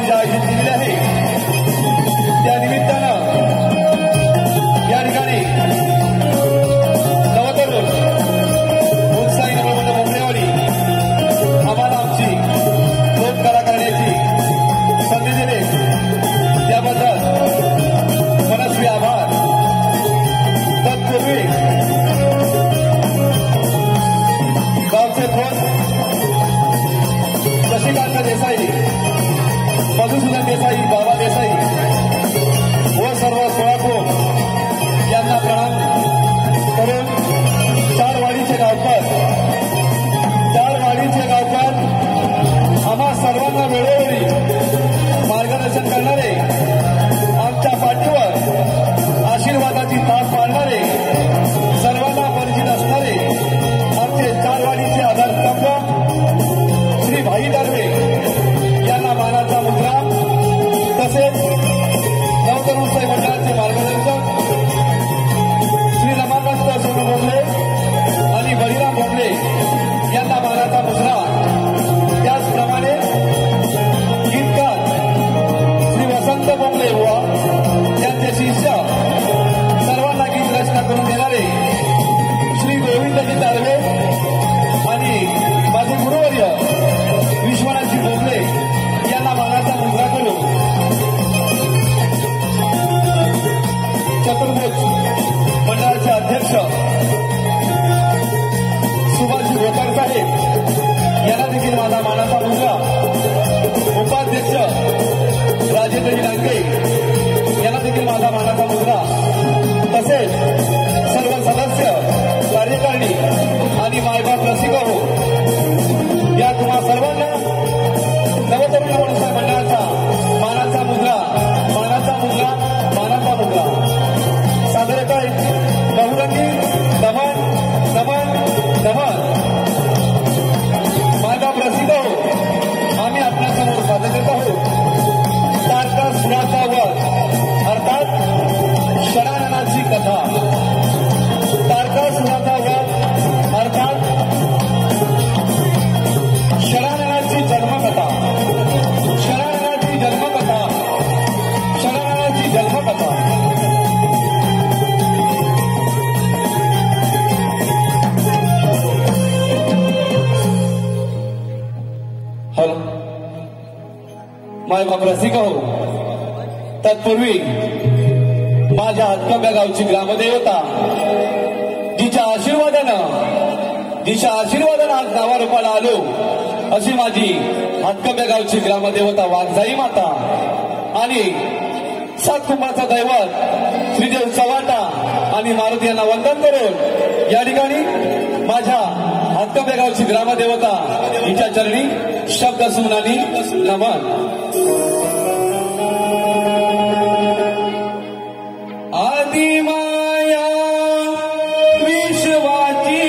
पूजा आयोजित केलेली आहे। त्या निमित्तानं या ठिकाणी नवतरुण उत्साही नवबंध बोंबलेवाडी आम्हाला आमची लोककला करण्याची संधी दिली त्याबद्दल मनस्वी आभार। तत्पूर्वी गावचे थोर शशिकांत देसाई, मधुसूदन देसाई, बाबा देसाई व सर्व सोळापूर यांना प्रणाम करून चारवाडीचे गावकर आम्हा सर्वांना वेळोवेळी मार्गदर्शन करणारे, आमच्या पाठीवर आशीर्वादाची तास पाळणारे, सर्वांना परिचित असणारे आमचे चारवाडीचे आधारस्तंभ श्री भाई दार्वे यांना मानाचा मुद्रा, तसेच नवतरुण उत्साही मंडळाचे मार्गदर्शक श्री रमाकांत सोनू बोंबले आणि बळीराम बोंबले यांना मानाचा मुद्रा, त्याचप्रमाणे गीतकार श्री वसंत बोंबले व त्यांचे शिष्य सर्वांना गीत रचना करून देणारे श्री गोविंदजी दार्वे आणि माझे गुरुवर्य विश्वनाथजी बोंबले यांना मानाचा मुद्रा करून चतुर्भुज मंडळाचे अध्यक्ष सुभाषजी भोकर साहेब यांना देखील माझा मानाचा मुद्रा, उपाध्यक्ष राजेंद्रजी डांगे यांना देखील माझा मानाचा मुद्रा, तसेच सर्व सदस्य, कार्यकारिणी आणि मायबाप रसिक हो या तुम्हा सर्वांना नवतरुण उत्साही मंडळाचा मानाचा मुद्रा सादर आहे। बहुरंगी दमन दमन दमन मायबाप रसिक हो आम्ही आपल्यासमोर सादर करत आहोत तारका सुराचा वध अर्थात षडाननाची कथा। तारका सुराचा वध अर्थात षडाननाची जन्मकथा। मायबाप रसिक हो, तत्पूर्वी माझ्या हातकंब्या गावची ग्रामदेवता जिच्या आशीर्वादानं आज नावारूपाला आलो अशी माझी हातकंब्या गावची ग्रामदेवता वाघजाई माता आणि सातकुंभाचा दैवत श्रीदेव चव्हाटा आणि मारुती यांना वंदन करून या ठिकाणी माझ्या हातकंब्या गावची ग्रामदेवता हिच्या चरणी शब्द सुमनानी नमन। आदि माया विश्वाची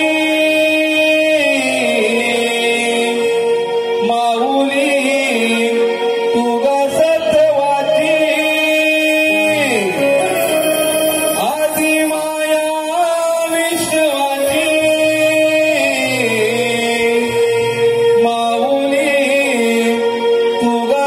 माऊली तुगा सत्वाची, आदि माया विश्वाची माऊली तुगा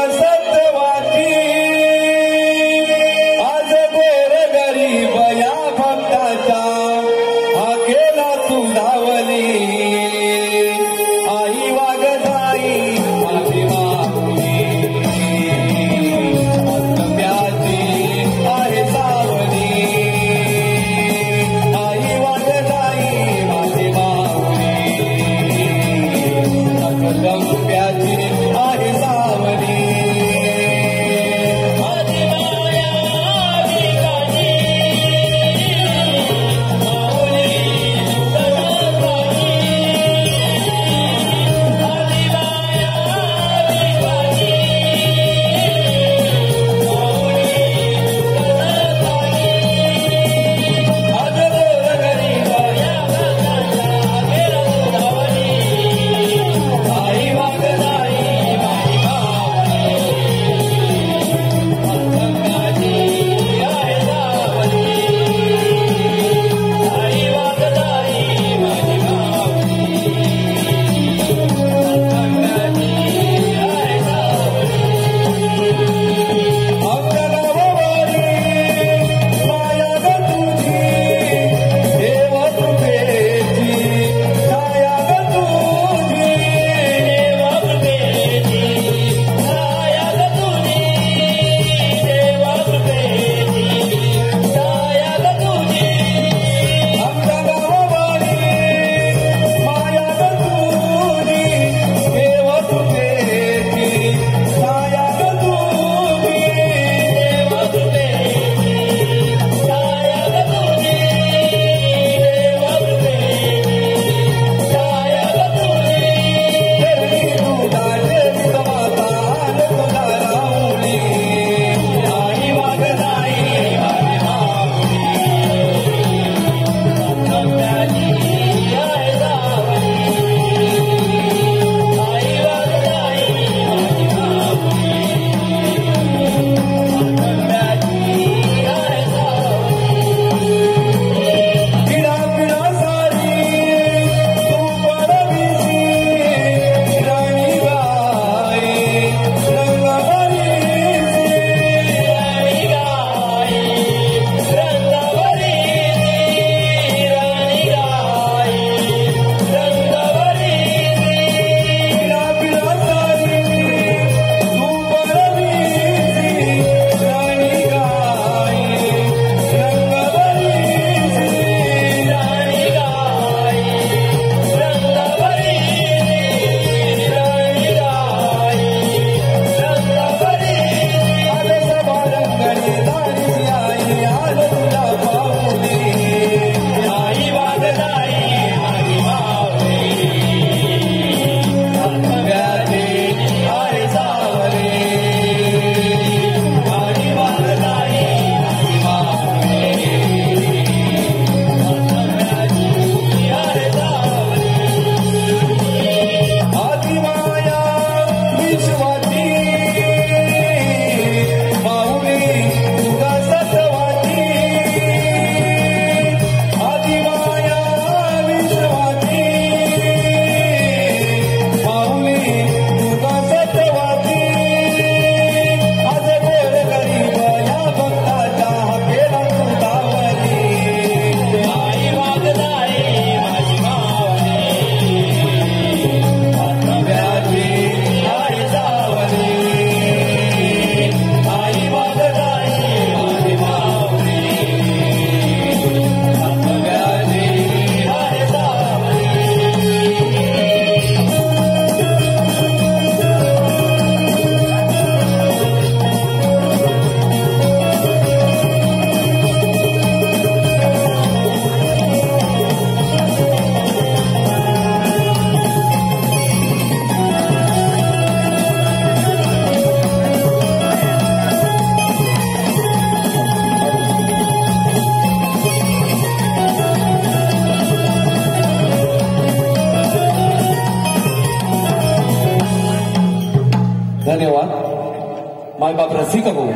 मायबाप रसिक हो.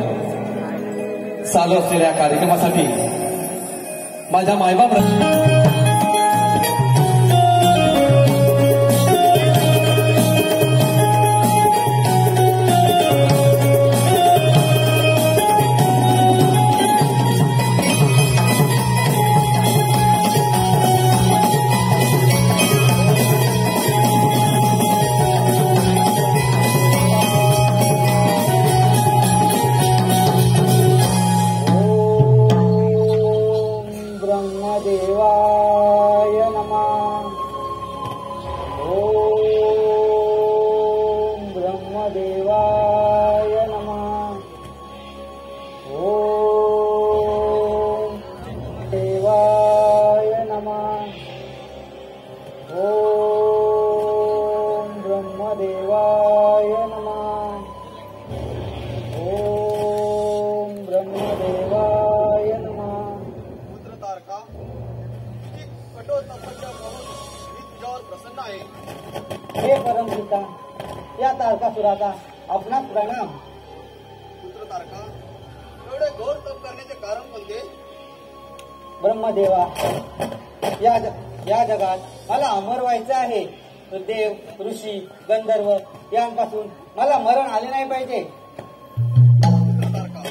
चालू असलेल्या कार्यक्रमासाठी माझ्या मायबाप या तारकासुराचा आपणास प्रणाम. पुत्र तारका, एवढे घोर तप करण्याचे कारण कोणते? ब्रह्मदेवा, या जगात मला अमर व्हायचे आहे. देव, ऋषी, गंधर्व यांपासून मला मरण आले नाही पाहिजे. पुत्र तारका,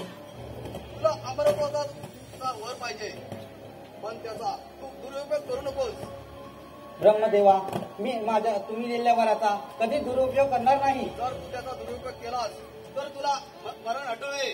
तुला अमरत्वाचा वर पाहिजे, पण त्याचा तू दुरुपयोग करू नकोस. ब्रह्मदेवा, तुम्ही दिलेल्या वराचा कधी दुरुपयोग करणार नाही. जर तू त्याचा दुरुपयोग केलास तर तुला मरण अटळे.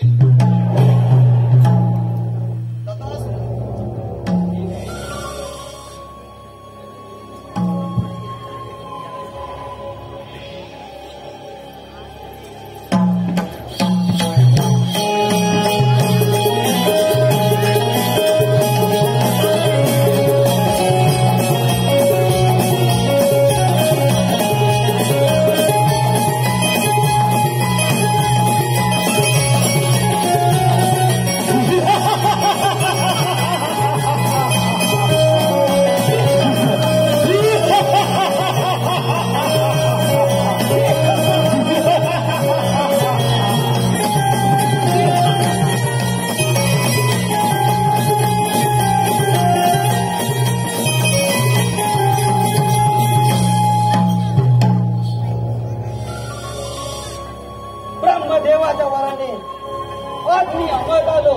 ब्रह्मदेवाच्या वराने आज मी अमर झालो.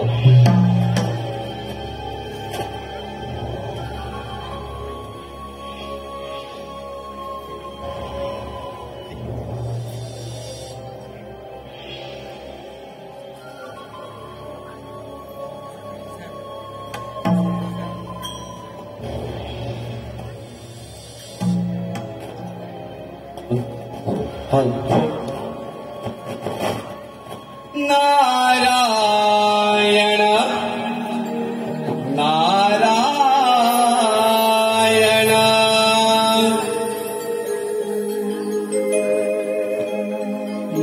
नारायण नारायण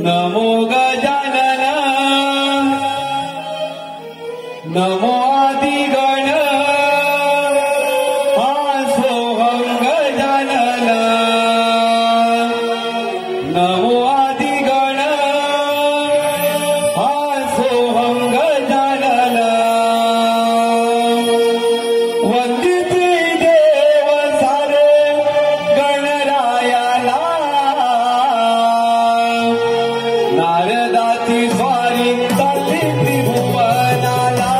नमो गजानन नमो आदिगण सोहं गजानन नमो आदिगण सोहं गजानन वंदिते देव सारे गणरायाला नारदाची स्वारी चालली त्रिभुवनाला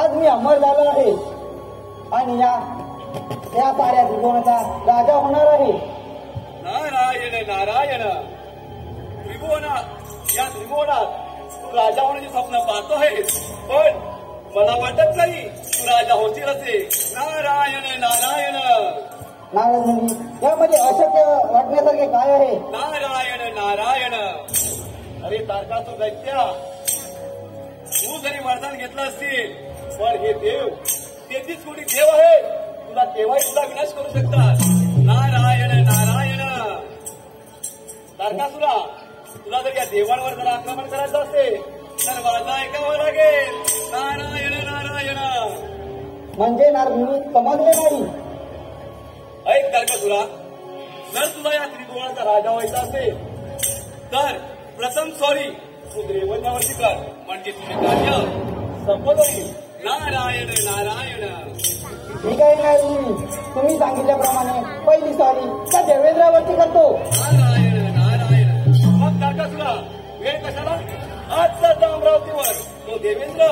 आज मी अमर झालो आहे आणि या साऱ्या त्रिभुवनाचा राजा होणार आहे. नारायण नारायण. या त्रिभुवनात तू राजा होण्याचे स्वप्न पाहतो आहेस, पण मला वाटत नाही तू राजा होतील असे. नारायण नारायण. नारद मुनी, यामध्ये अशक्य वाटण्यासारखे काय आहे? नारायण नारायण. अरे तारकासुर दैत्या, तू जरी वरदान घेतलं असतील, पण हे देव 33 कोटी देव आहे, तुला केव्हाही तुला विनाश करू शकतात. नारायण नारायण. तारकासुरा, तुला जर या देवांवर जर आक्रमण करायचं असेल तर माझं ऐकावं लागेल. नारायण नारायण. म्हणजे नारद मुनी समजले नाही. ऐक तारकासुरा, जर तुला या त्रिभुवनाचा राजा व्हायचा असेल तर प्रथम सॉरी तू देवतावरती कर, म्हणजे तुझे कार्य सफल होईल. नारायण नारायण. ठीक आहे नारद मुनी, तुम्ही सांगितल्याप्रमाणे पहिली सॉरी त्या देवेंद्रावरती करतो. नारायण नारायण. मग तारकासुरा, वेळ कशाला? आजचाच अमरावतीवर तो देवेंद्र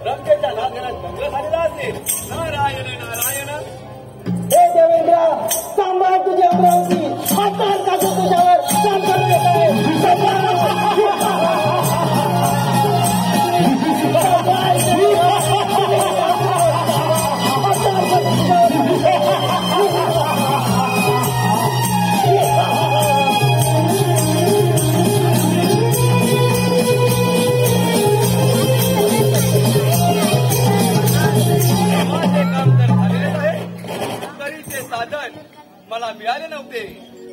रंकेच्या नागरात दंग झालेला असेल. नारायण नारायण. हे देवेंद्र, सांभाळ तुझी अमरावती. आता तारकासुर तुझ्यावर संकट येत आहे. मला मिळाले नव्हते,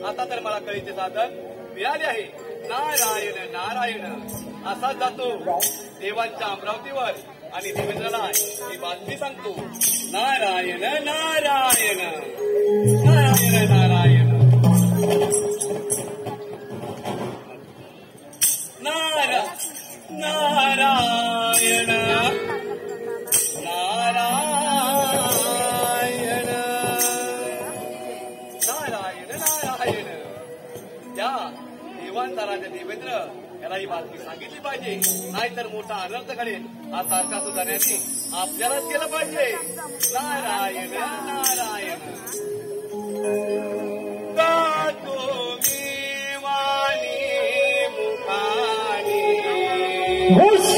आता तर मला कळीचे साधन मिळाले आहे. नारायण नारायण. असाच जातो देवांच्या अमरावतीवर आणि देवेंद्राला ही बातमी सांगतो. नारायण नारायण. नारायण नारायण. नारायण नारायण. त्या देवांचा राजा देवेंद्र याला ही बातमी सांगितली पाहिजे, नाहीतर मोठा अनर्थ घडेल. हा तारकासुर जाण्याची आपल्यालाच केलं पाहिजे. नारायण नारायण. गातो मी वाणी मुखानी, वाणी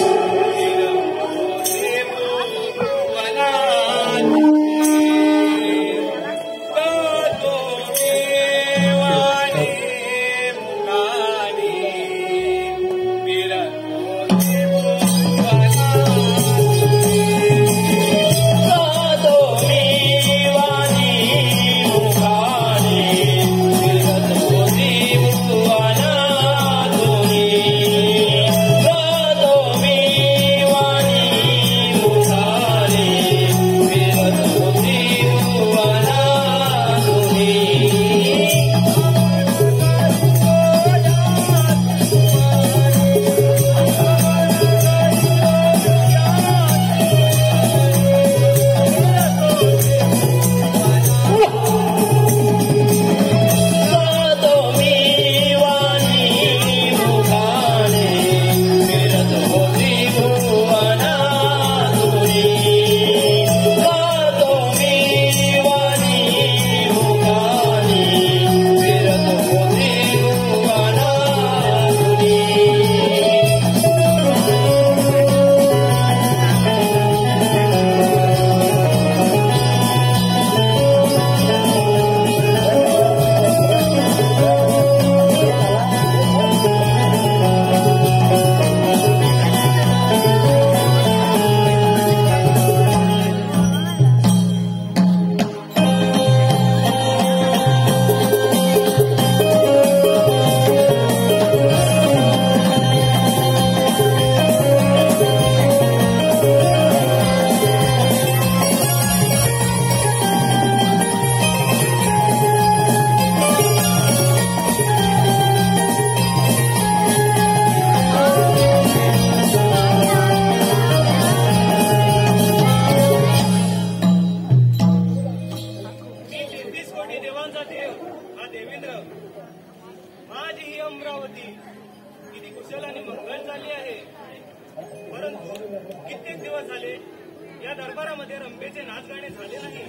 या दरबारामध्ये रंभेचे नाच गाणे झाले नाही.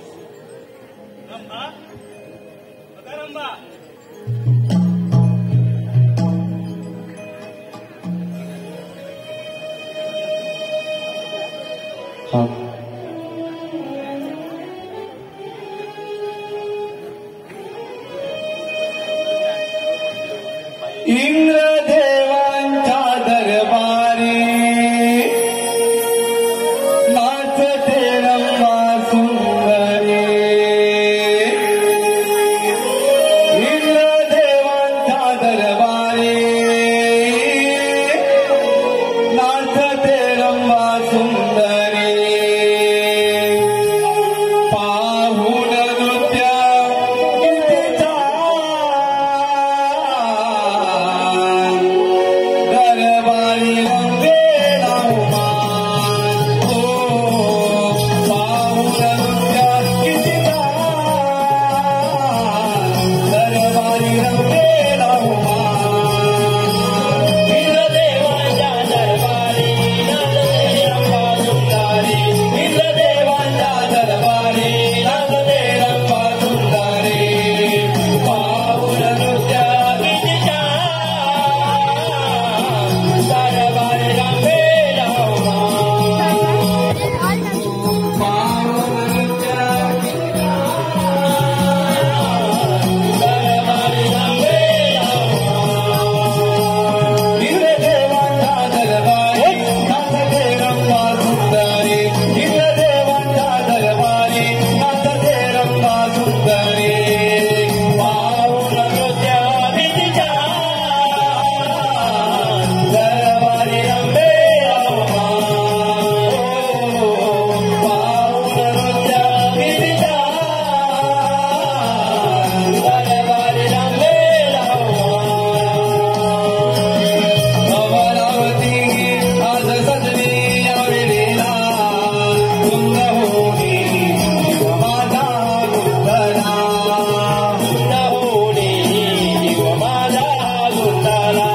रंभा, अगं रंभा, इंद्रदेवांच्या दरबारी नाचते रंभा सुंदरी. इंद्रदेवांच्या दरबारी नाचते रंभा सुंदरी. पाहून नृत्य गीतेचा दरबारी रंगेला उमान. हो, पाहून नृत्य गीतेचा दरबारी रंगेला उमान. इंद्रदेवांच्या दरबारी नाचते रंभा सुंदरी. इंद्रदेवांच्या दरबारी नाचते रंभा सुंदरी. पाहून नृत्य गीतेच्या दरबारी रंगेला उमान. पाहून नृत्य दरबारी रंगेला उमान. इंद्रदेवांच्या दरबारी नाचते रंभा सुंदरी. इंद्रदेवांच्या दरबारी नाचते रंभा सुंदरी. पाहून नृत्य गीतेच्या दरबारी रंगेला उमान. हो, पाहून नृत्य गीतेच्या दरबारी रंगेला उमान. अमरावती आज सजली या वेळेला तुंग होणी जीव माझा गुंतला. कुंद होणे जीव माझा गुंडाला.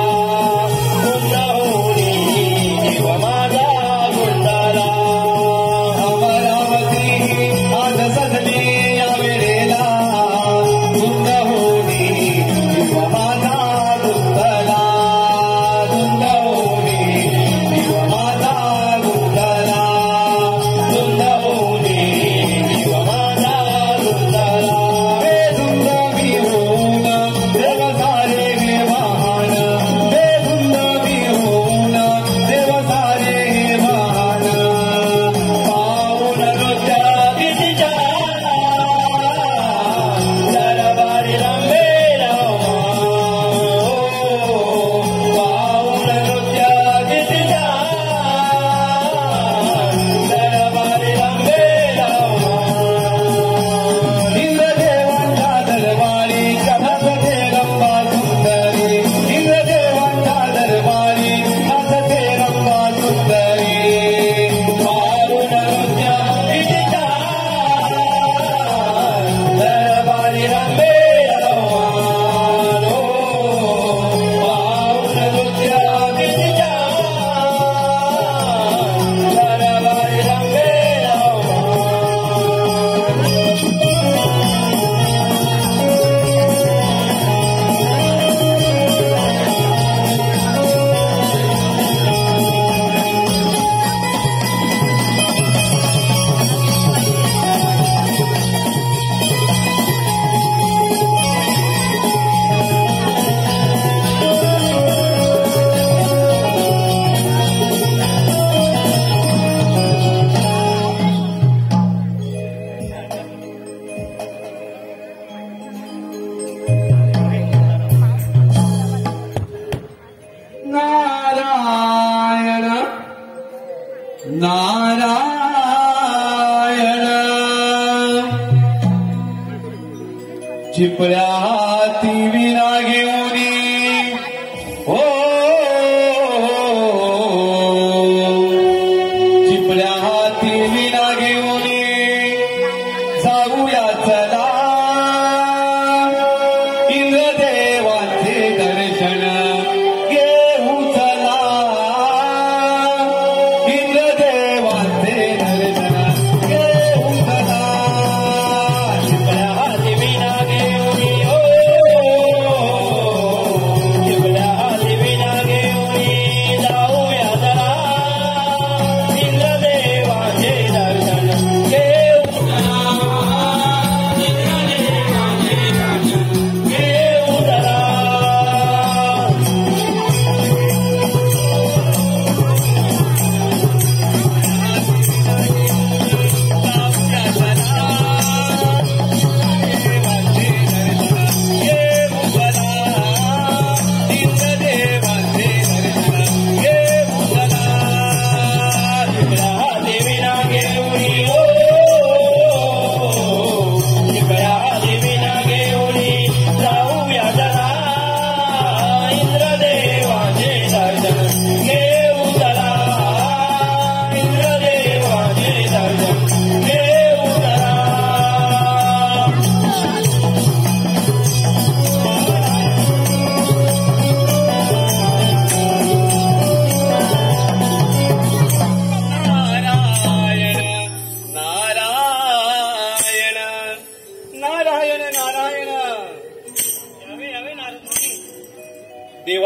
कुंद होणे जीव माझा गुंडाला. अमरावती आज सजली या वेळेला तुंग होणी जीव माझा गुंतला. तुंग होणी जीव माझा गुंतला. तुंग होणी जीव माझा गुंतला. बेधुंद मी होऊन देव सारे हे वाहन. बेधुंद मी होऊन देव सारे हे वाहन. पाहून नृत्य गीतेच्या दरबारी रंगेला उमान. पाहून नृत्य गीतेच्या दरबारी रंगेला उमान. इंद्रदेवांच्या दरबारी नाचते रंभा सुंदरी. इंद्रदेवांच्या दरबारी नाचते रंभा सुंदरी. पाहून नृत्य गीतेच्या दरबारी रंगेला उमान. हो, पाहून नृत्य गीतेच्या दरबारी रंगेला उमान. नारायण नारायण. चिपळ्या हाती विना घेऊनी हो, चिपळ्या हाती विना घेऊनी जाऊया चला इंद्रदेवांचे दर्शन घेऊ चला. इंद्रदेवांचे दर्शन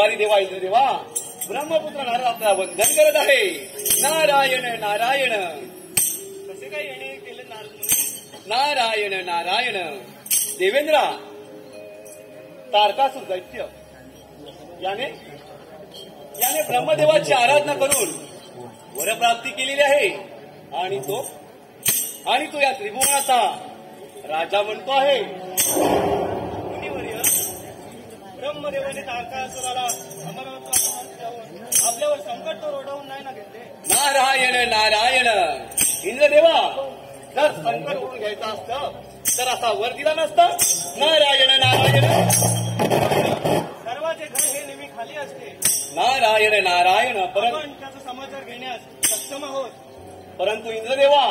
दरबारी देवा इंद्र देवा ब्रह्मपुत्र नारद आपल्याला वंदन करत आहे. नारायण नारायण. कसे काय येणे केले नारद मुनी? नारायण नारायण. देवेंद्रा, तारकासुर दैत्य याने ब्रह्मदेवाची आराधना करून वरप्राप्ती केलेली आहे आणि तो या त्रिभुवनाचा राजा बनतो आहे. मुनिवर्य, ब्रह्मदेवाने तारकासुराला अमरत्वावर आपल्यावर संकट तर ओढवून नाही ना घेतले? नारायण नारायण. इंद्रदेवा, जर संकट ओढून घ्यायचं असतं तर असा वर दिला नसता. नारायण नारायण. सर्वाचे घर हे नेहमी खाली असते. नारायण नारायण. आपण त्याचा समाचार घेण्यास सक्षम आहोत. परंतु इंद्रदेवा,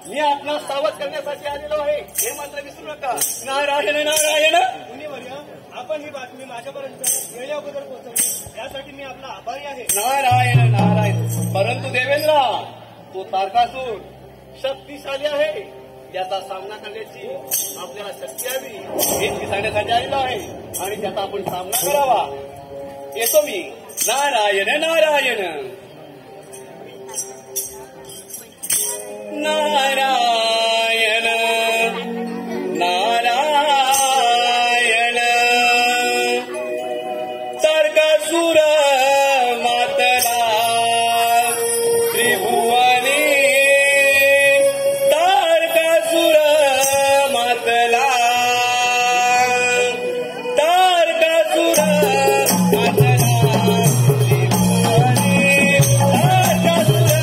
मी आपणास सावध करण्यासाठी आलेलो आहे, हे मात्र विसरू नका. नारायण नारायण. मुनिवर्य, आपण ही बातमी माझ्यापर्यंत वेळे अगोदर पोहोचवली यासाठी मी आपला आभारी आहे. नारायण नारायण. परंतु देवेंद्रा, तो तारकासूर शक्तिशाली आहे. त्याचा सामना करण्याची आपल्याला शक्ती हवी हे सांगण्यासाठी आलेलो आहे आणि त्याचा आपण सामना करावा. येतो मी. नारायण नारायण. नारायण नारायण. तारकासूर मातला त्रिभुवने. तारकासूर मातला. तारकासूर मातला त्रिभुवने. तारकासूर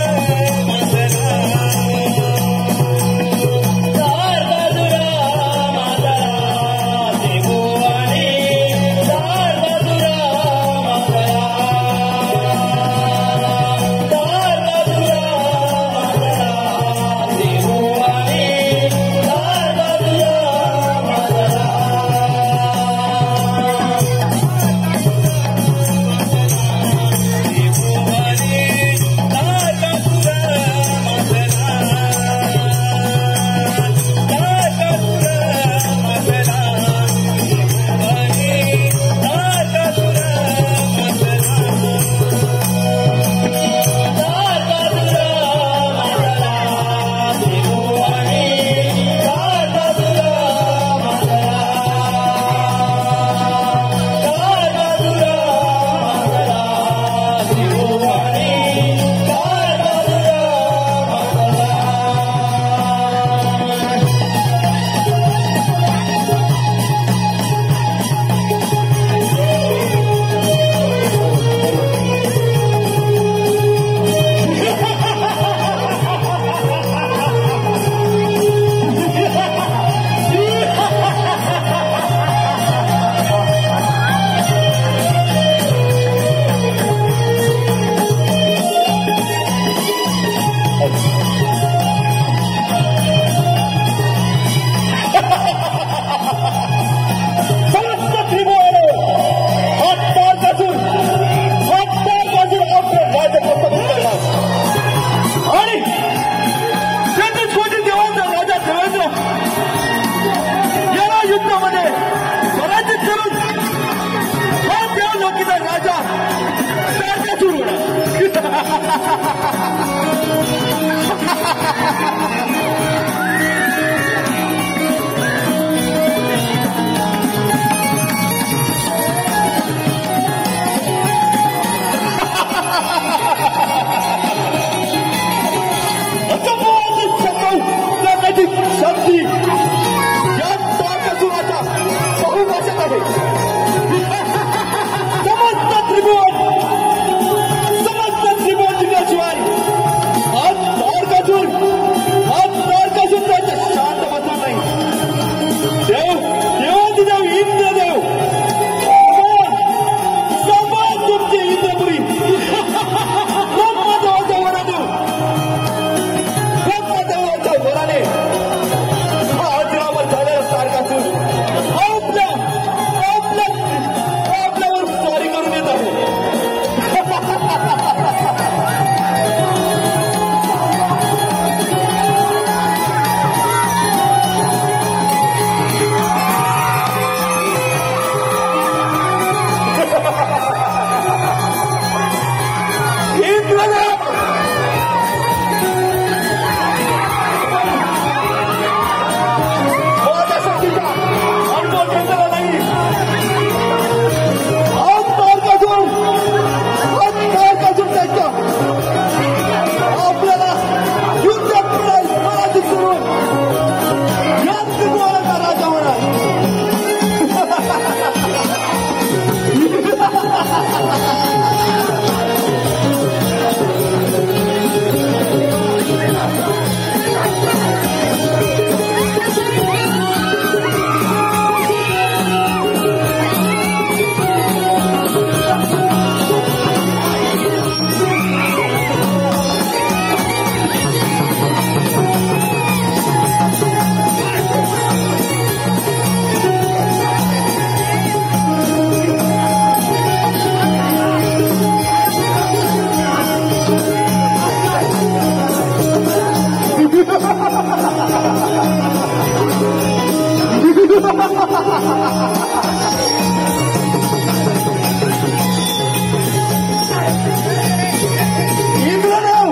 इंद्रदेव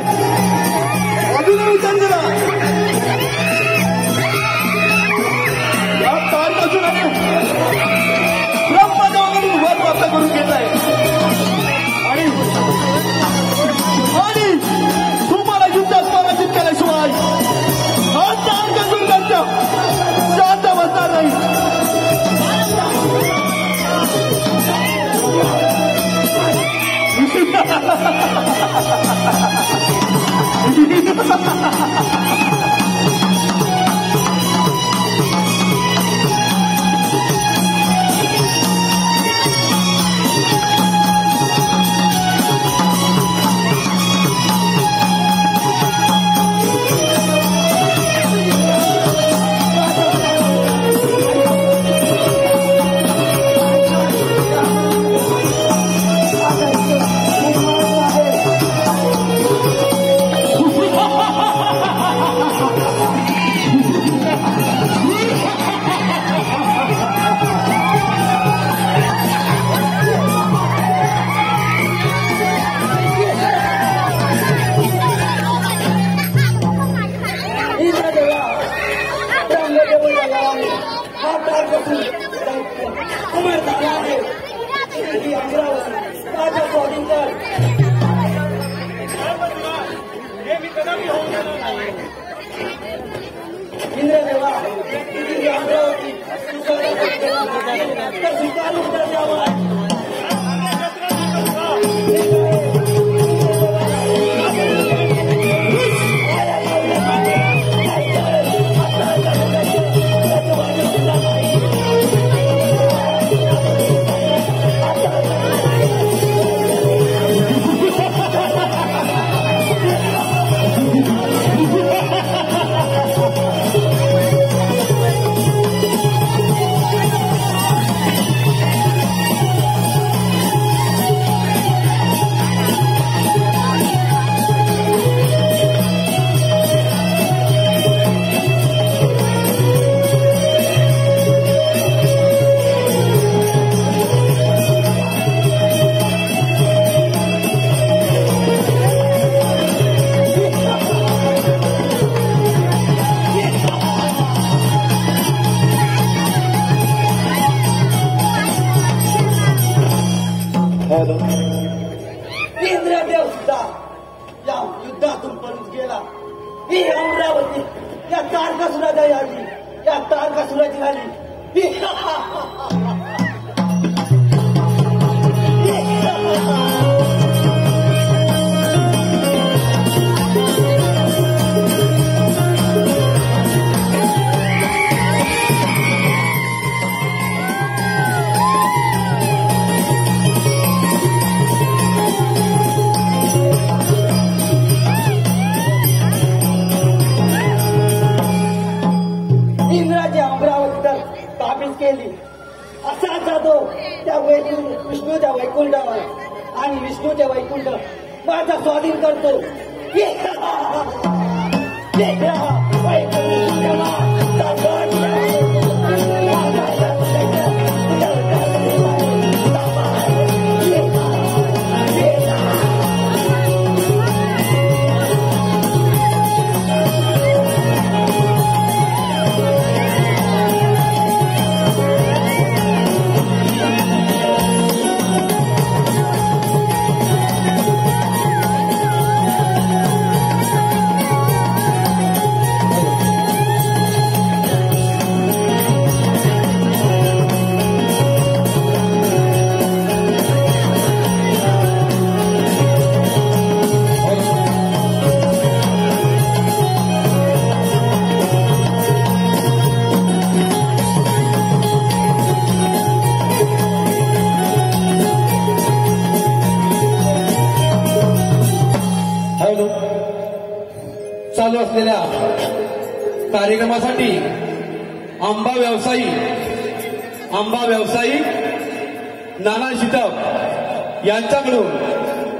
अजूनही विचार केला या तारपासून ब्रह्मदेवाकडून वर प्राप्त करून घेत आहे आणि तुम्हाला युद्धात पराजित केल्याशिवाय हा तार कसून त्यांच्या शांत बसणार नाही. इंद्रदेव सुद्धा या युद्धातून पळून गेला. ही अमरावती या तारकासुराची झाली, या तारकासुराची झाली. केली असा जातो त्या विष्णूच्या वैकुंठावर आणि विष्णूचे वैकुंठ माझा स्वाधीन करतो. चालू असलेल्या कार्यक्रमासाठी आंबा व्यवसायी नाना शितप यांच्याकडून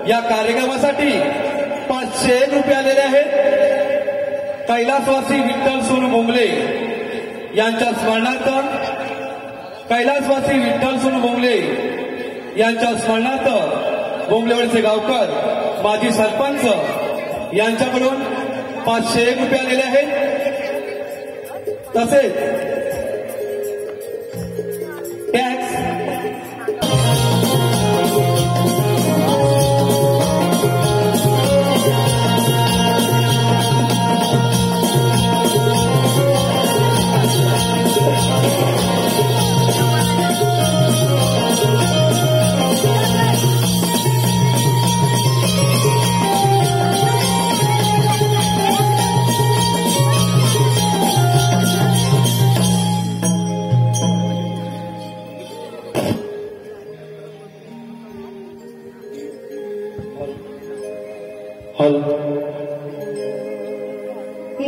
या कार्यक्रमासाठी 500 रुपये आलेले आहेत. कैलासवासी विठ्ठल सोनू बोंबले यांच्या स्मरणार्थ कैलासवासी विठ्ठलसुन बोंगले यांच्या स्मरणार्थ बोंगलेवाडीचे गावकर माजी सरपंच यांच्याकडून 501 रुपये आलेले आहेत. तसेच टॅक्स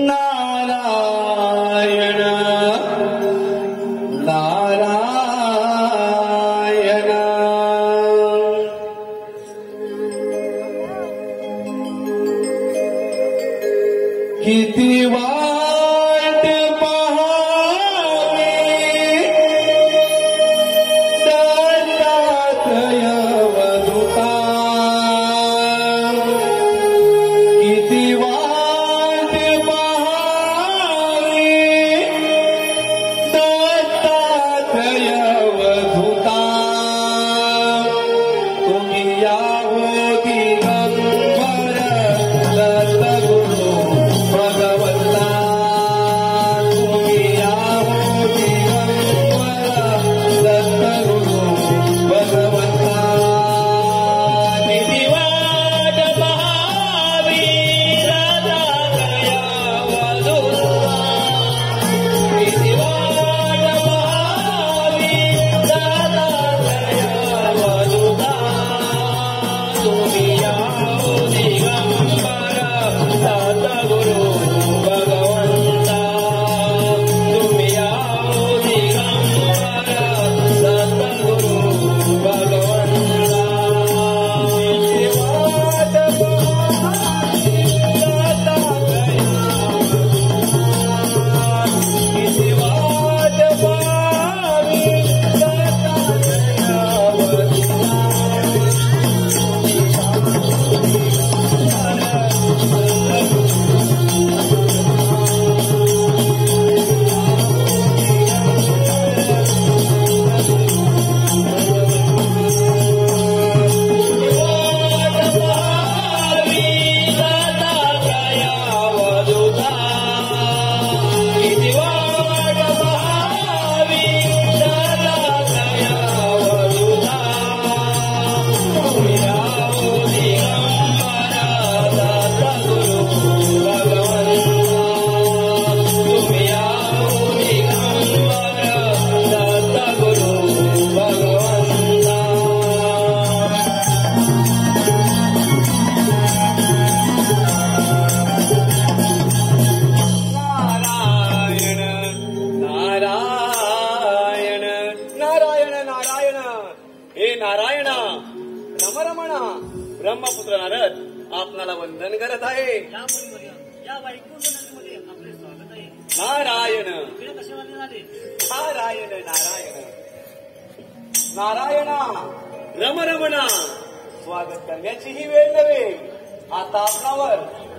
नारायण नारायण किती वाट पहावी दत्तात्रय वदुता किती वाट पहावी दत्तात्रय वदुता तुम्ही यावो दिगंबर दत्तगुरु भगवंता तुम्ही यावो दिगंबर दत्तगुरु भगवंता किती वाट पहावी दत्तात्रय वदुता किती वाट पहावी दत्तात्रय वदुता तुम्ही यावो दिगंबर दत्तगुरु भगवंता तुम्ही यावो दिगंबर दत्तगुरु भगवंता किती वाट पहावी दत्तात्रय किती वाट पहावी दत्तात्रय वदुता किती वाट पहावी दत्तात्रय वदुता तुम्ही यावो दिगंबर दत्तगुरु भगवंता तुम्ही यावो दिगंबर दत्तगुरु भगवंता नारायण नारायण नारायण नारायण हे नारायणा रमरमणा ब्रह्मपुत्र नारद आपणाला वंदन करत आहे. या मुलीमध्ये या वैकुंठ नगरीमध्ये आपले स्वागत आहे. नारायण इकडे कशावाले झाले? नारायण नारायण नारायणा रमरमणा स्वागत करण्याची ही वेळ नव्हे. आता आपणावर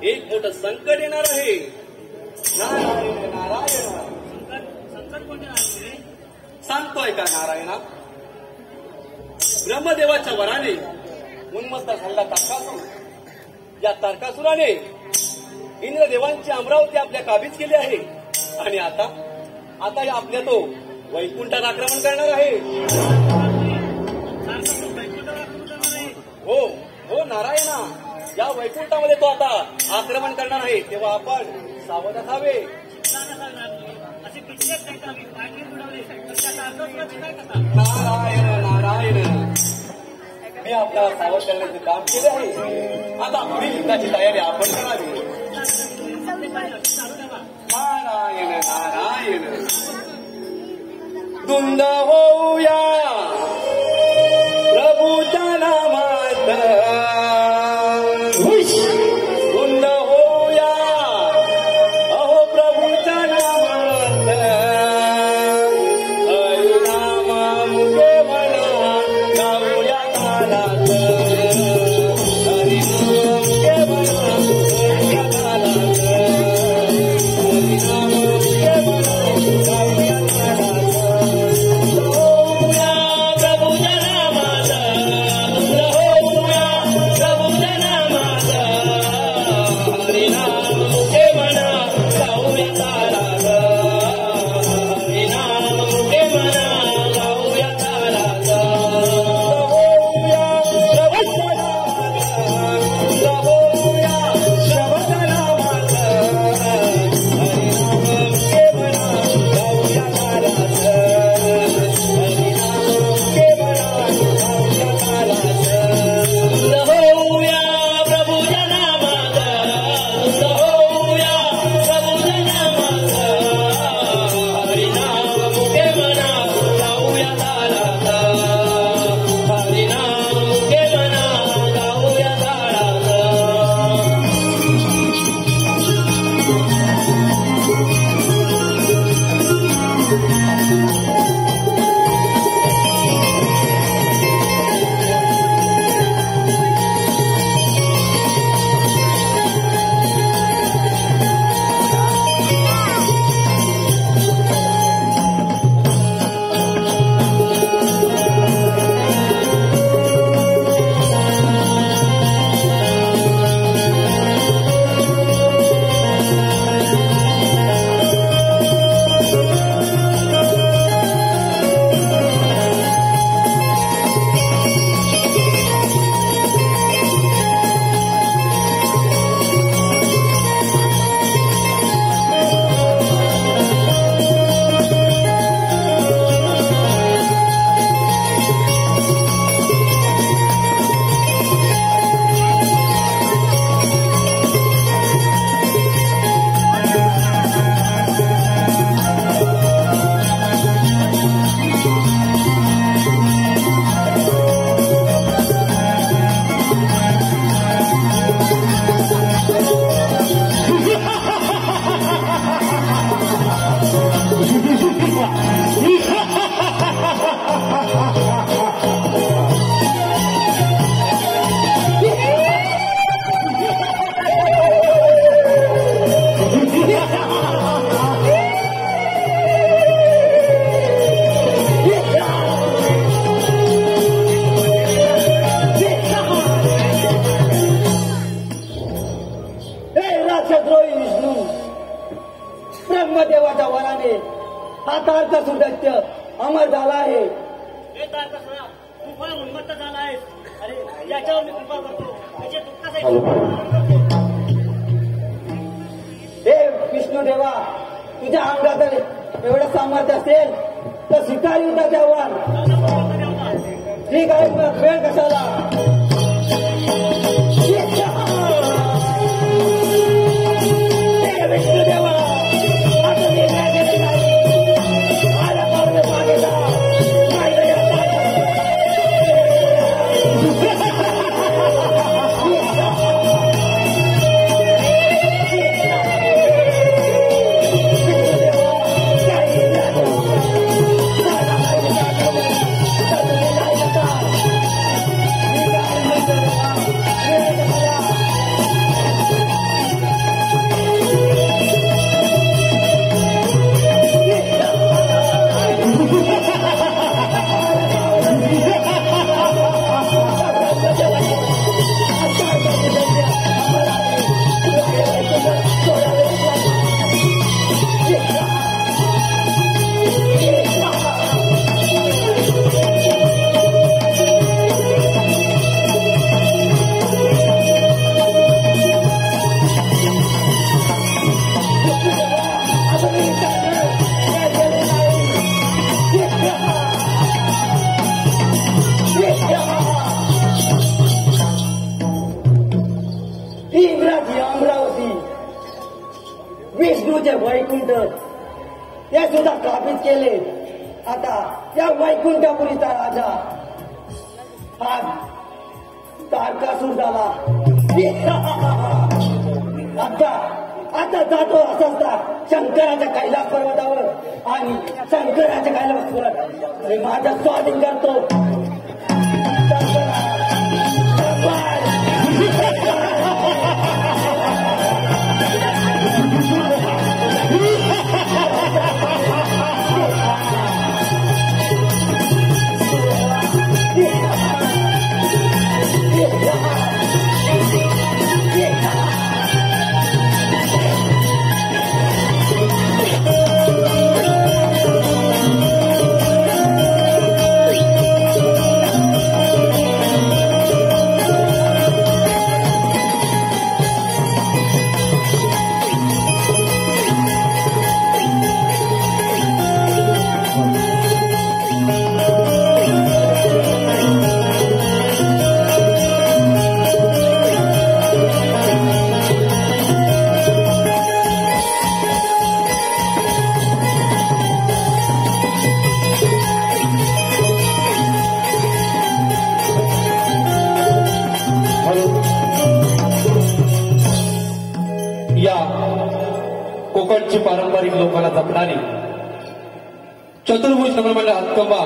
एक मोठं संकट येणार आहे. नारायण नारायण संकट कोणते आहे? सांगतोय का नारायणा? ब्रह्मदेवाच्या वराने उन्मत्त झालेला तारकासुर, या तारकासुराने इंद्रदेवांची अमरावती आपल्या काबीज केली आहे आणि आता या आपल्या तो वैकुंठात आक्रमण करणार आहे. हो हो नारायणा, या वैकुंठामध्ये तो आता आक्रमण करणार आहे. तेव्हा आपण सावध असावे. असे कित्येक काही आम्ही पायरी मिळवले तर त्या तारकासुराचे काय करता? नारायण नारायण मी आपल्याला सावध करण्याचे काम केले आहे. आता पुढील युद्धाची तयारी आपण करावी. नारायण नारायण धुंद होऊया प्रभूच्या नामात, धुंद होऊया अहो प्रभूच्या नामात, हरिनाम वराने हा तारका सुदैत्य अमर झाला आहे. हे तारकासुरा तू फार उन्मत्त झाला आहेस. अरे याच्यावर मी कृपा करतो. त्याचे दुःखासाठी हे विष्णुदेवा, तुझ्या अंगात एवढं सामर्थ्य असेल तर स्वीकार युद्धाचे आव्हान. ठीक आहे, मग वेळ कशाला. विष्णुदेवा, आता मी काय केलं नाही. माझ्या पावले मागे जा. विष्णूचे वैकुंठ ते सुद्धा स्थापित केले. आता त्या वैकुंठपुरीचा राजा हा तारकासूर झाला. आता जातो असता शंकराच्या कैलास पर्वतावर आणि शंकराच्या कैलासावर माझा स्वाधीन करतो. कोकणची पारंपरिक लोकांना जपणारी चतुर्भुज नम्रमंडळ हातकंबा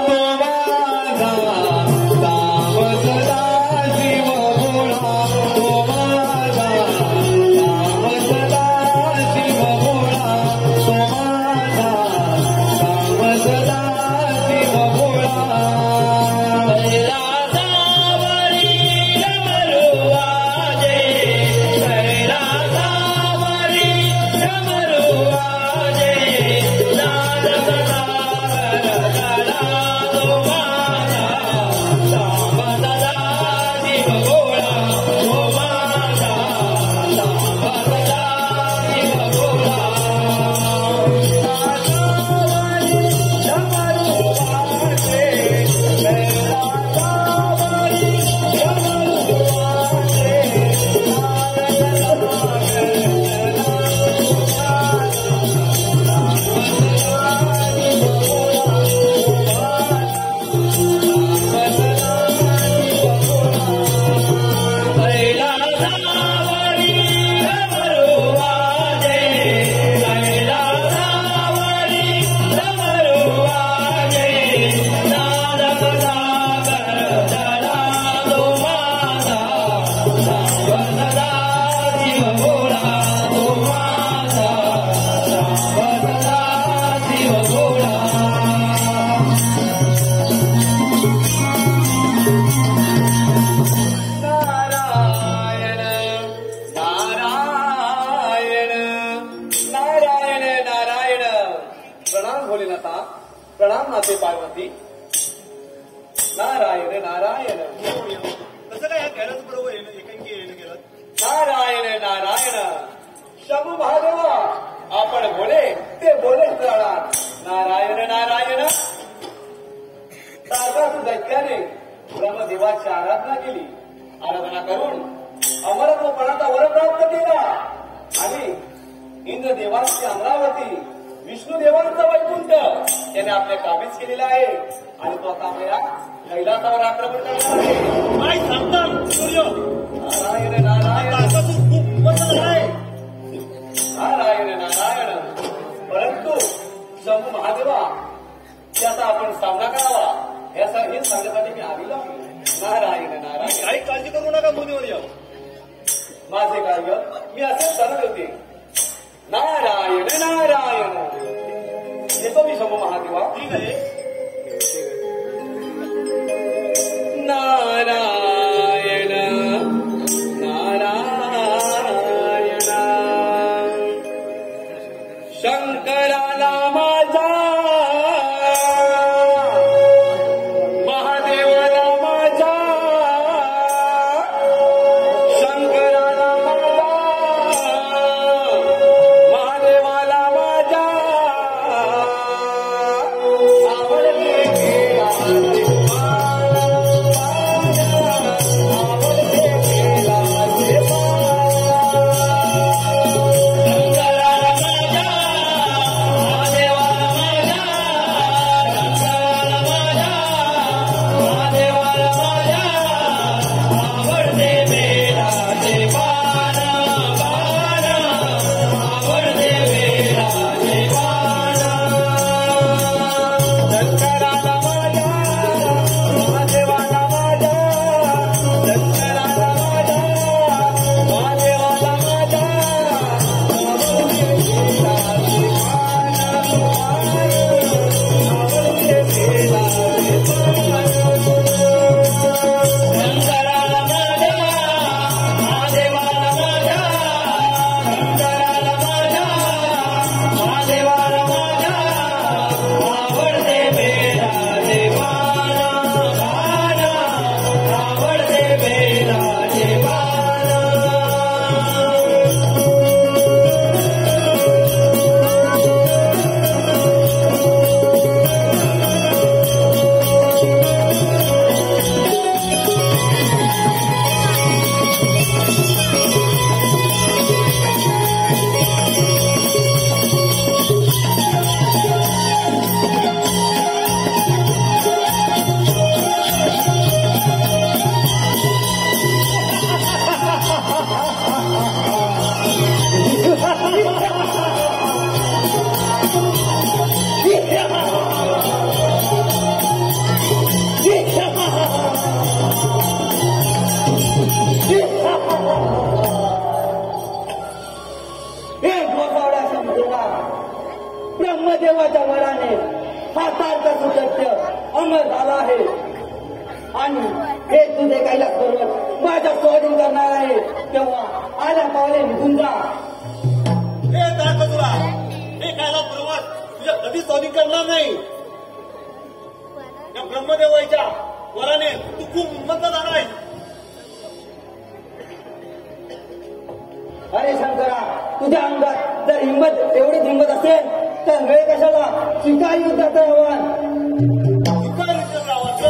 तो माझा सावधला नारायण नारायण कसं काय ह्या घराच बरोबर एकांकी येणं गेलं? नारायण नारायण शंभू महादेवा आपण बोले ते बोले राहणार. नारायण नारायण तारकासुर दैत्याने ब्रह्मदेवाची आराधना केली. आराधना करून अमरत्वपणाचा वर प्राप्त केला आणि इंद्रदेवांची अमरावती विष्णुदेवांचा वैकुंठ त्याने आपल्या काबीज केलेला आहे आणि तो आता आपल्या कैलासावर आक्रमण करणार आहे. काय सांगता सूर्य? नारायण नारायण तारकासूर खूप मस्त झालाय. नारायण नारायण परंतु शंभू महादेवा त्याचा आपण सामना करावा यासाठी सांगण्यासाठी मी आलेलो आहे. नारायण नारायण काही काळजी करू नका मुनिवर्य. माझे कार्य मी असेच करत होते. नारायण नारायण येतो मी शंभू महादेवा. ठीक आहे. नारायण नारायण शंकराला माझा महादेवाला माझा शंकराला माझा महादेवाला माझा आवडते ब्रह्मदेवाच्या वराने हा तारकासूर दैत्य अमर झाला आहे आणि हे तुझे कैलास पर्वत माझ्या स्वाधीन करणार आहे. तेव्हा आल्या पावले निघून जा. हे तारकासुरा, हे कैलास पर्वत तुझ्या कधी स्वाधीन करणार नाही. या ब्रह्मदेवाच्या वराने तू खूप उन्नत झाला आहेस. अरे शंकरा, तुझ्या अंगात जर एवढीच हिंमत असेल तर वेळ कशाला? स्वीकार युद्धाचं आव्हान. तुका विचारला आवाज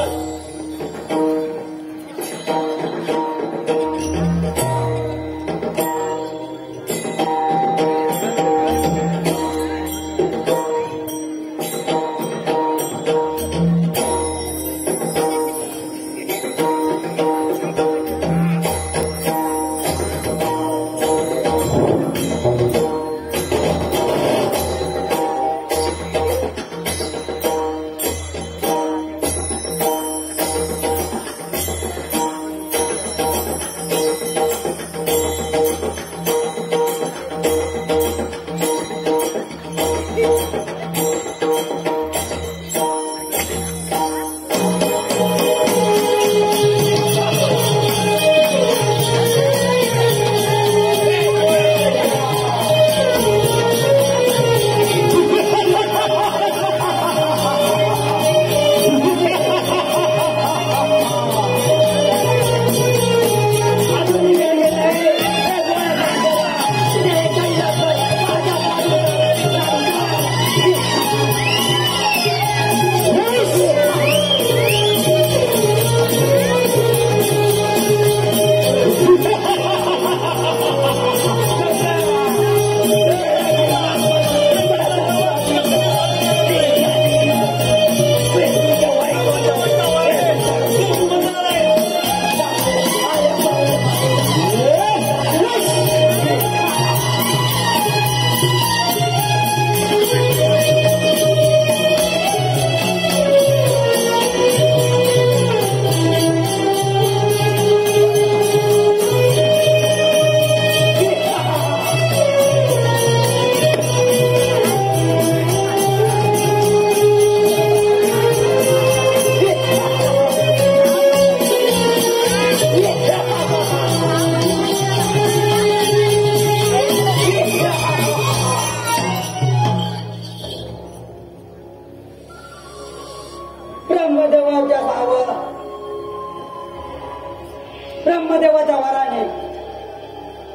ब्रह्मदेवाच्या वराने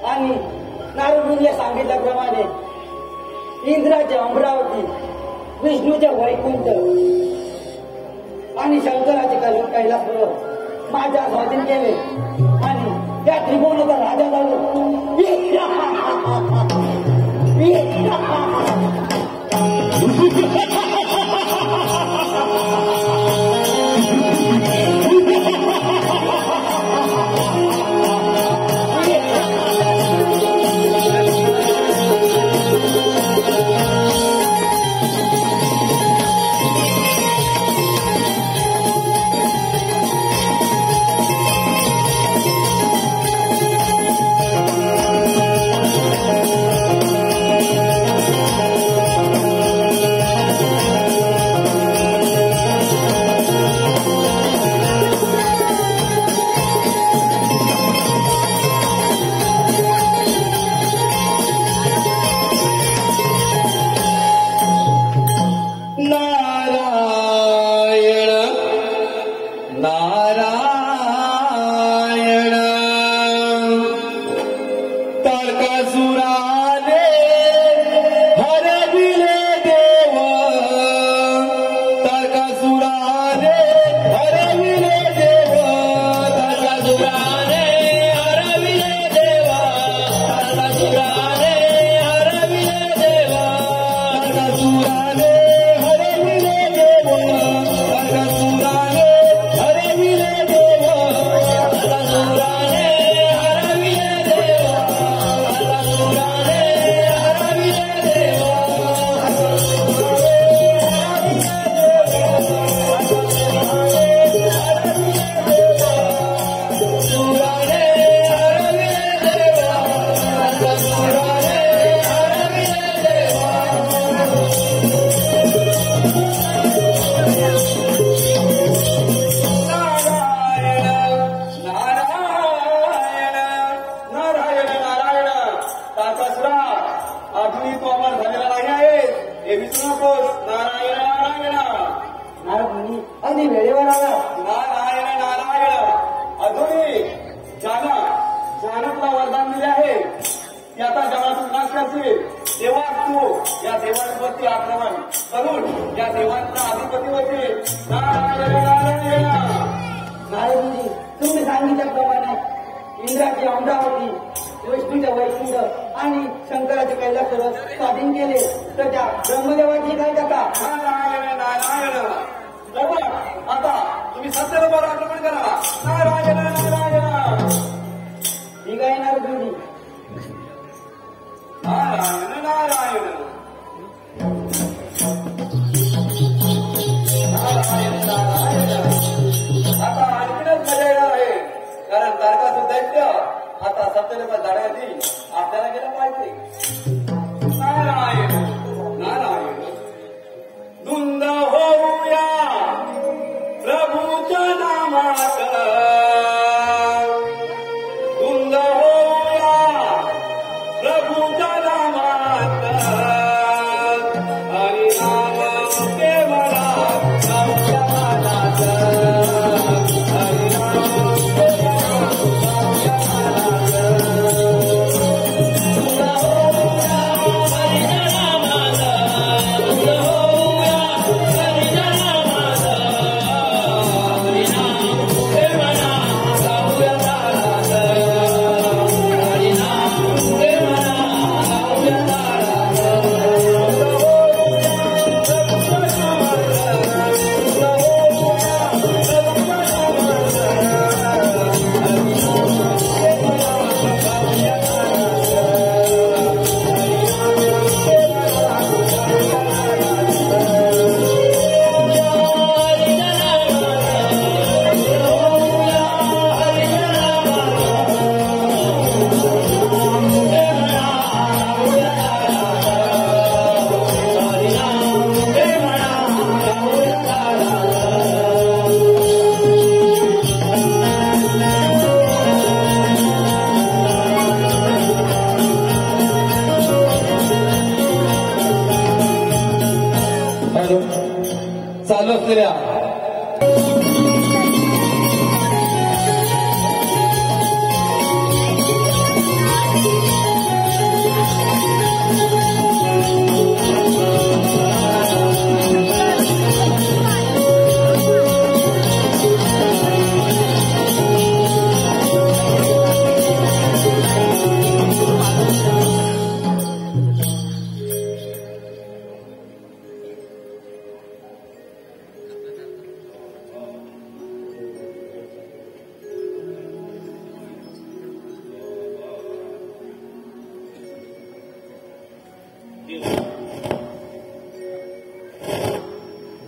आणि नारदमुनीने सांगितल्याप्रमाणे इंद्राचे अमरावती, विष्णूचे वैकुंठ आणि शंकराचे कैलासपर्वत माझ्या स्वाधीन केले आणि त्या त्रिभुवनाचा राजा झालो. अगदी वेळेवर आला. नारायण नारायण. अजूनही ज्ञानातला वरदान दिले आहे की आता जगातून नाश करतील तेव्हा तू या देवांवरती आक्रमण करून या देवांचा अधिपती होतील. नारायण नारायण. नारदजी तुम्ही सांगितल्याप्रमाणे इंद्राची अमरावती, विष्णूचे वैकुंठ आणि शंकराचे कैलासपर्वत स्वाधीन केले तर त्या ब्रह्मदेवाची काय कथा. नारायण नारायण. बरोबर. आता तुम्ही सत्यरूपावर आक्रमण करा. नारायण नारायण. ठीक आहे नारदजी. नारायण नारायण. नारायण नारायण. आता आणखीनच मजा येणार आहे कारण तारकासुर दैत्य आता सत्यरूपात जाण्याआधी आपल्याला गेलं पाहिजे. नारायण नारायण. धुंद होऊया प्रभूच्या नामात. धुंद होऊया प्रभूच्या नामात. हरी नाम केवळा नवच्या मनात. हरी नाम केवळा नवच्या मनात. धुंद होऊया हरीच्या नामात. धुंद होऊया हरीच्या नामात. हरी नाम केवळा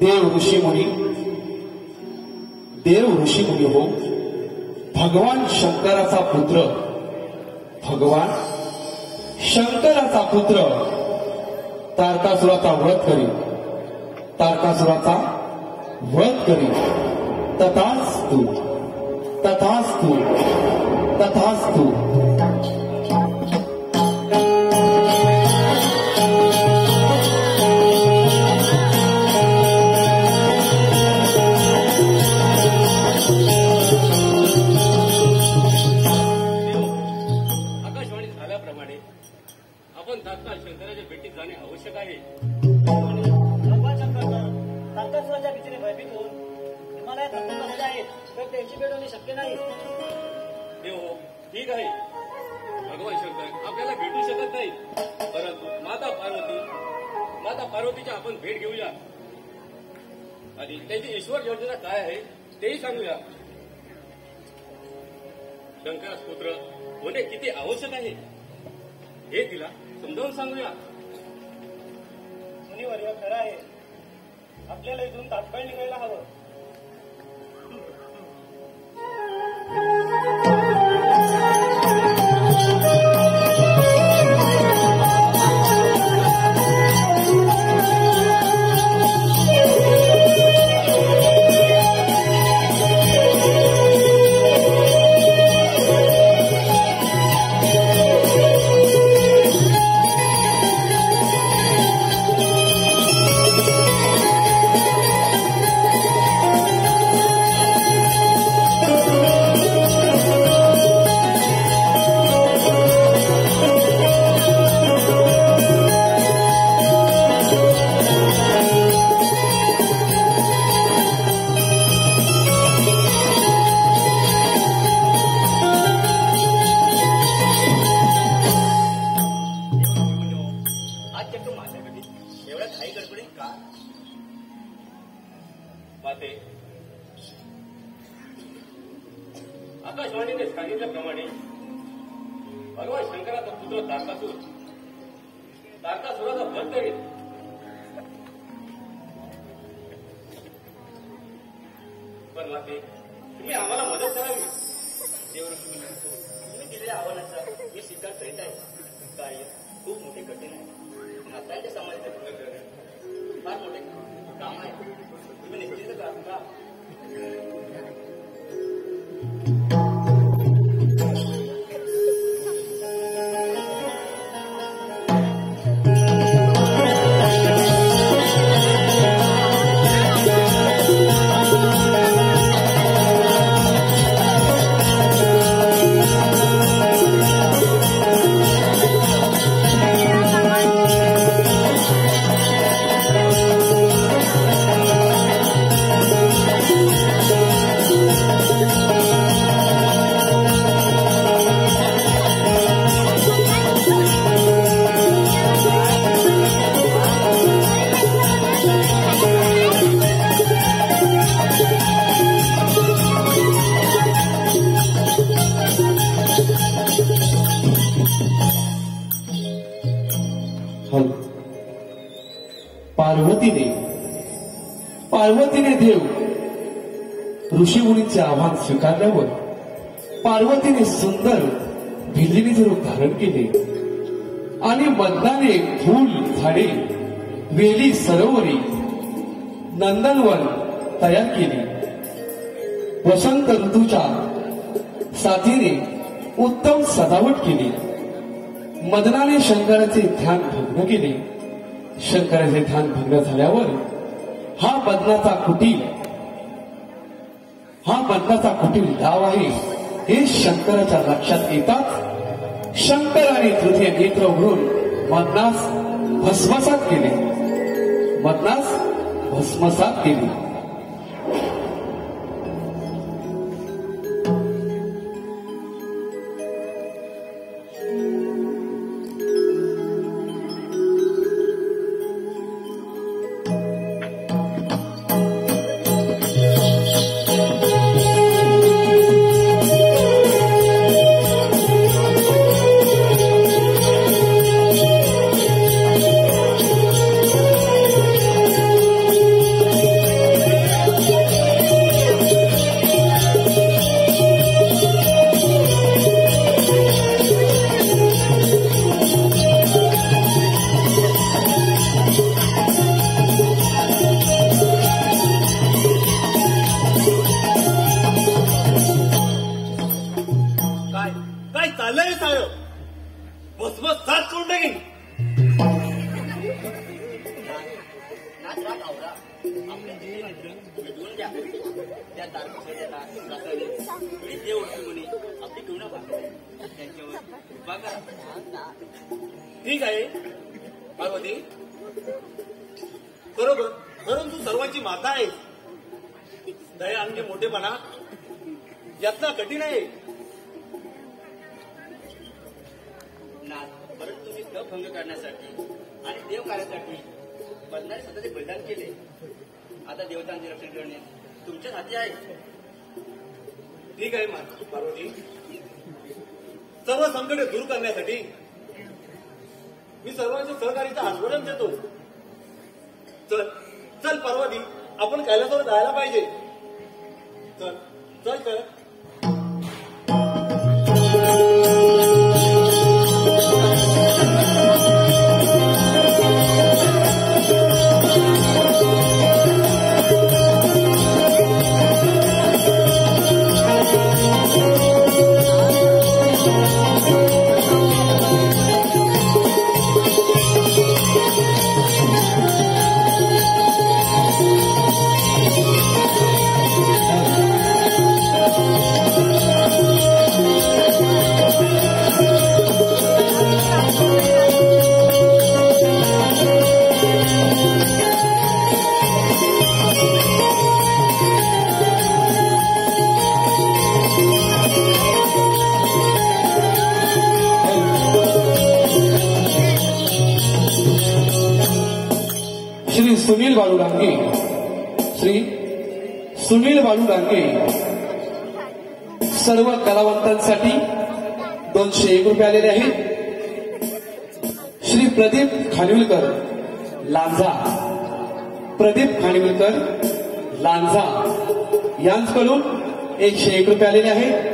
देव ऋषीमुनी हो, भगवान शंकराचा पुत्र, भगवान शंकराचा पुत्र तारकासुराचा वध करी, तारकासुराचा वध करी. तथास्तु, तथास्तु, तथास्तु. आकाशवाणी झाल्याप्रमाणे आपण तात्काळ शंकराच्या भेटीत जाणे आवश्यक आहे. भगवान शंकर तारकासुराच्या भीतीने भयभीत होऊन हिमालयात लपून बसले आहेत, तर त्यांची भेट होणे शक्य नाही. देव ठीक आहे, भगवान शंकर आपल्याला भेटू शकत नाही, परंतु माता पार्वतीच्या आपण भेट घेऊया आणि त्यांची ईश्वर योजना काय आहे तेही सांगूया. शंकरास पुत्र होणे किती आवश्यक आहे हे तिला समजावून सांगूया. मुनिवर्य खरं आहे, आपल्याला इथून तात्काळ निघायला हवं. आकाशवाणीने सांगितल्याप्रमाणे भगवान शंकराचा पुत्र तारकासुराचा वध करेल. पण माते तुम्ही आम्हाला मदत करावी. तुम्ही दिलेल्या आव्हानाचा मी स्वीकार करीत आहे. कार्य खूप मोठे कठीण आहे. नातांच्या समाजाचे पूर्ण करणे फार मोठे काम आहे. तुम्ही निश्चित का? पार्वतीने देव ऋषीमुनींचे आव्हान स्वीकारल्यावर पार्वतीने सुंदर भिल्लीचे रूप धारण केले आणि मदनाने फूल झाडे, वेली, सरोवरे, नंदनवन तयार केली. वसंत ऋतूच्या साथीने उत्तम सजावट केली. मदनाने शंकराचे ध्यान भग्न केले. शंकराचे ध्यान भग्न झाल्यावर हा बदनाचा कुटील डाव आहे हे शंकराच्या लक्षात येतात. शंकराने तृतीय नेत्र उघडून मदनास भस्मसात केले. मी देव उठतो म्हणे आपली करुणा भागते त्यांच्यावर बघा. ठीक आहे पार्वती, बरोबर, परंतु सर्वांची माता आहे. दया आणि मोठेपणा यातना कठीण आहे. परंतु मी भंग करण्यासाठी आणि देव कार्यासाठी बदनाने स्वतःचे बलिदान केले. आता देवतांचे रक्षण करणे तुमच्याच हाती आहे. ठीक आहे पार्वती, सर्व संकटे दूर करण्यासाठी मी सर्वांच्या सहकार्याचं आश्वासन देतो. चल चल पार्वती, आपण कैलासावर जायला पाहिजे. चल चल चल. सुनील बाळू डांगे, श्री सुनील बाळू डांगे सर्व कलावंतांसाठी 201 रुपये आलेले आहेत. श्री प्रदीप खानिविलकर लांजा, प्रदीप खानिविलकर लांजा यांच्याकडून 101 रुपये आलेले आहेत.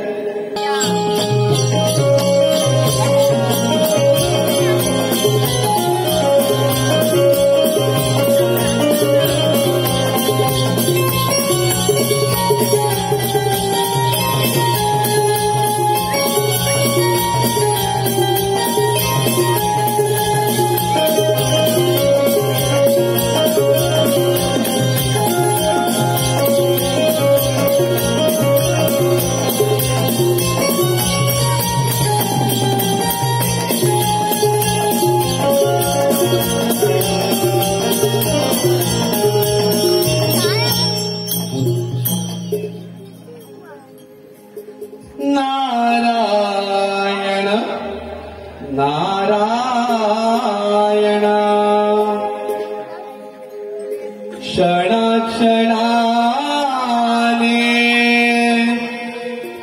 नारायण नारायण क्षणाक्षणाने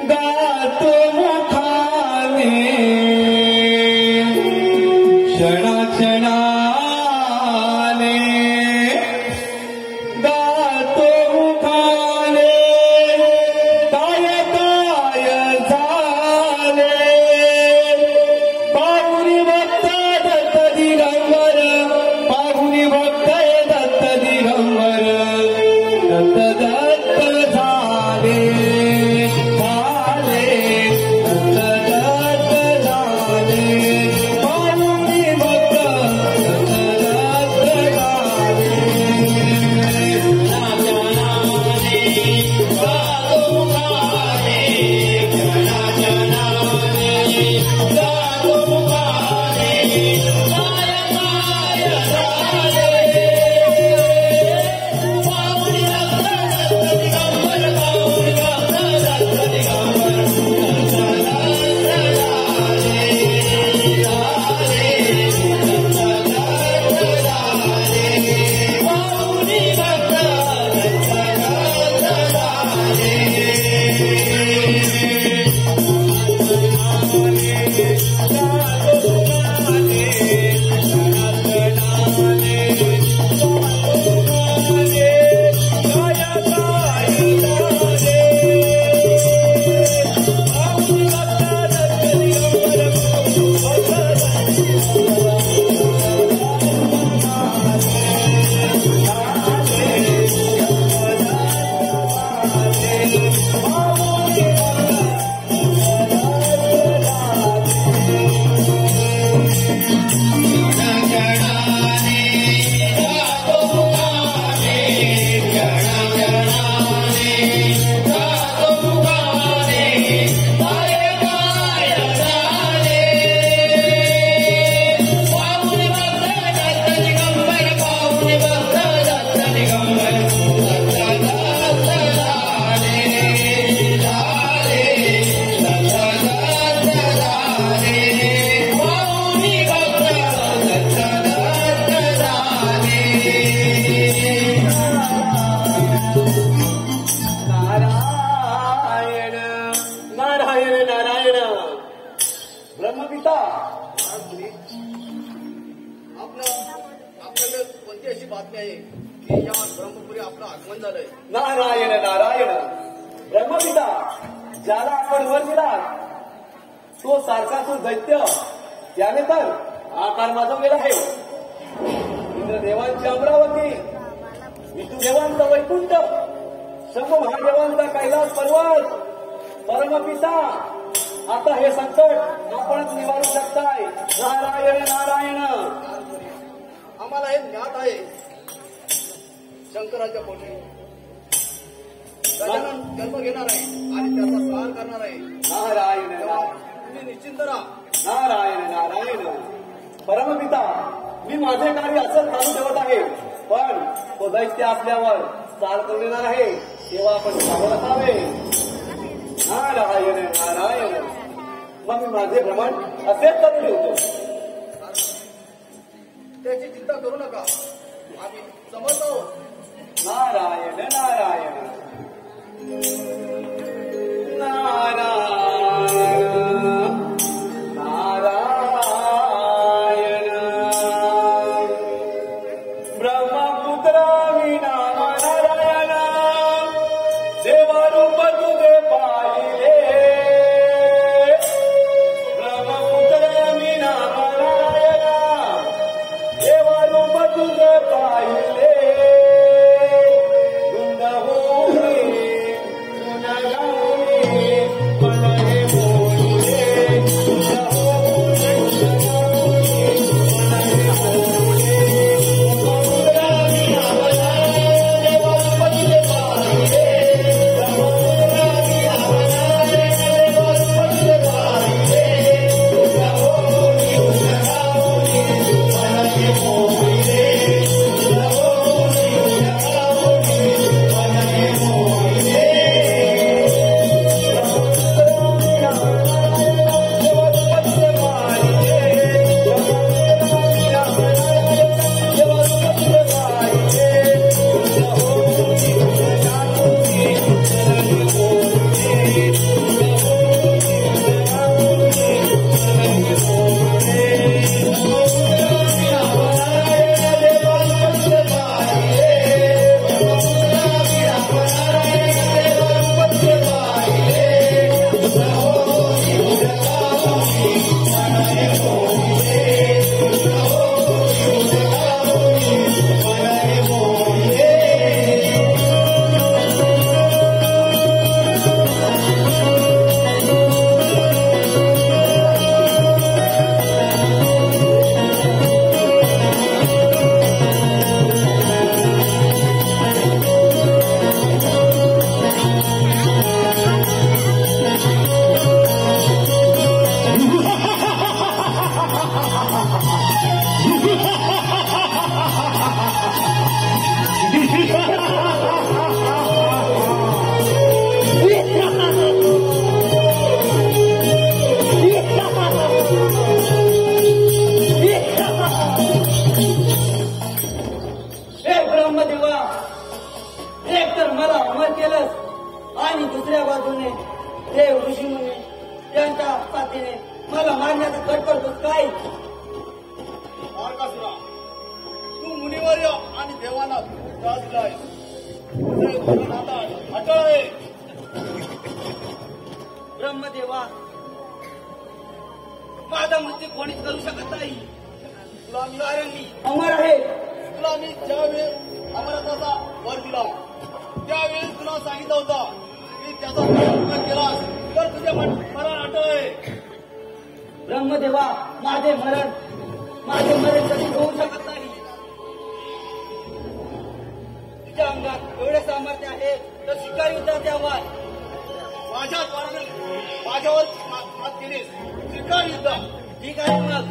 गातो मुखाने, क्षणाक्षणाने गातो मुखाने. काय काय झाले पाहुणी भक्त दत्त दिगंबर, पाहुणी भक्त दत्त दिगंबर, दत्त दत्त झाले झाले, दत्त दत्त झाले, पाहुणी भक्त दत्त दत्त झाले. नाचनाने गातो मुखाने, क्षणाक्षणाने गातो मुखाने, काय काय झाले पाहुणी भक्त दत्त दिगंबर, पाहुणी भक्त दत्त दिगंबर, दत्त दत्त झाले झाले, दत्त दत्त झाले, पाहुणी भक्त दत्त दत्त झाले. ब्रह्मपिता आपल्याकडे कोणती अशी बातमी आहे की या ब्रह्मपुरी आपलं आगमन झालंय? नारायण नारायण. ब्रह्मपिता ज्याला आपण वर दिला तो सारखासूर दैत्य त्याने तर आकार माजवलेला आहे. इंद्रदेवांची अमरावती, विष्णुदेवांचा वैकुंठ, शंभ महादेवांचा कैलास पर्वत. परमपिता आता हे संकट आपणच निवारू शकताय. नारायण नारायण. आम्हाला हे ज्ञात आहे शंकराच्या पोटी गजानन जन्म घेणार आहे आणि त्याचा संहार करणार आहे. नारायण नारायण. तुम्ही निश्चिंत राहा. नारायण नारायण. परमपिता मी माझे कार्य असं चालू ठेवत आहे, पण तो दैत्य आपल्यावर चाल करून येणार आहे तेव्हा आपण सावध असावे. नारायण नारायण. मग मी माझे भ्रमण असेच चालू ठेवतो. त्याची चिंता करू नका, आम्ही समर्थ आहोत. नारायण नारायण. नारायण नारायण. ब्रह्मपुत्र नाम नारायण. देवरूप तुझे पाहिले. ब्रह्मपुत्र नाम नारायण. देवरूप तुझे पाहिले. धुंद होऊने तुझ्या गाऊने मन हे बोलले. धुंद होऊने तुझ्या गाऊने मन हे बोलले. ब्रह्मपुत्र नाम नारायण. देवरूप तुझे पाहिले. ब्रह्मपुत्र नाम नारायण. देवरूप तुझे पाहिले. धुंद होऊने तुझ्या गाऊने मन हे बोलले. धुंद होऊने तुझ्या गाऊने मन हे बोलले. हे ब्रह्मदेवा, एक तर मला अमर केलंस आणि दुसऱ्या बाजूने देव ऋषीमुनी त्यांच्या साथीने मला मारण्याचा कट करतोस काय? तारकासुरा, तू मुनिवर्य आणि देवाला त्रास दिलाय. अटळ आहे. ब्रह्मदेवा, माझा मृत्यू कोणीच करू शकत नाही. तुला मी कारण मी अमर आहे. तुला मी ज्यावेळेस अमरत्वाचा वर दिला त्यावेळेस तुला सांगितलं होतं की त्याचा उपयोग केलास तर तुझे मरण अटळ आहे. ब्रह्मदेवा, माझे मरण कधी होऊ शकत नाही. तुझ्या अंगात एवढे सामर्थ्य आहे तर शिकार युद्धात द्यावा. माझ्या द्वाराने माझ्यावर मात केलीस स्वीकार युद्ध. ठीक आहे मग.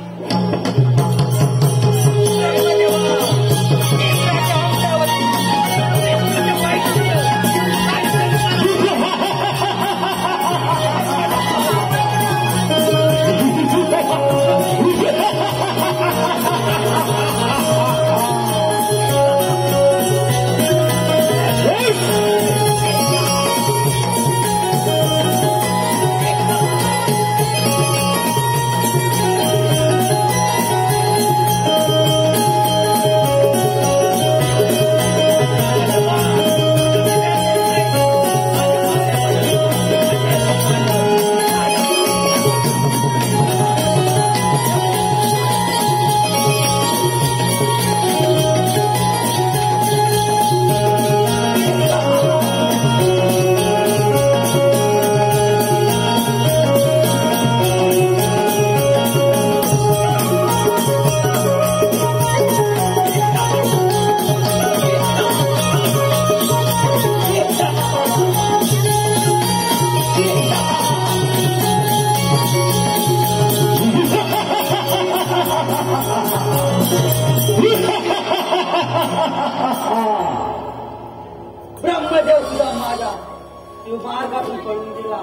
तू मार्गातून पडून दिला.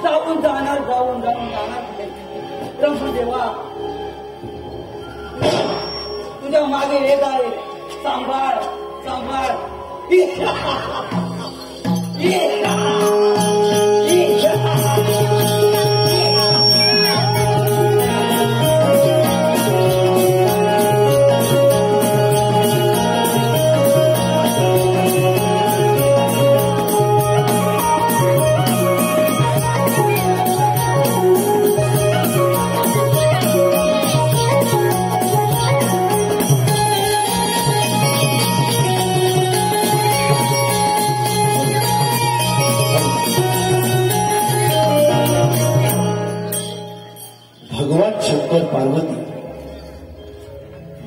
जाऊन जाणार ब्रह्मदेवा, तुझ्या मागे येत आहे. सांभाळ सांभाळ.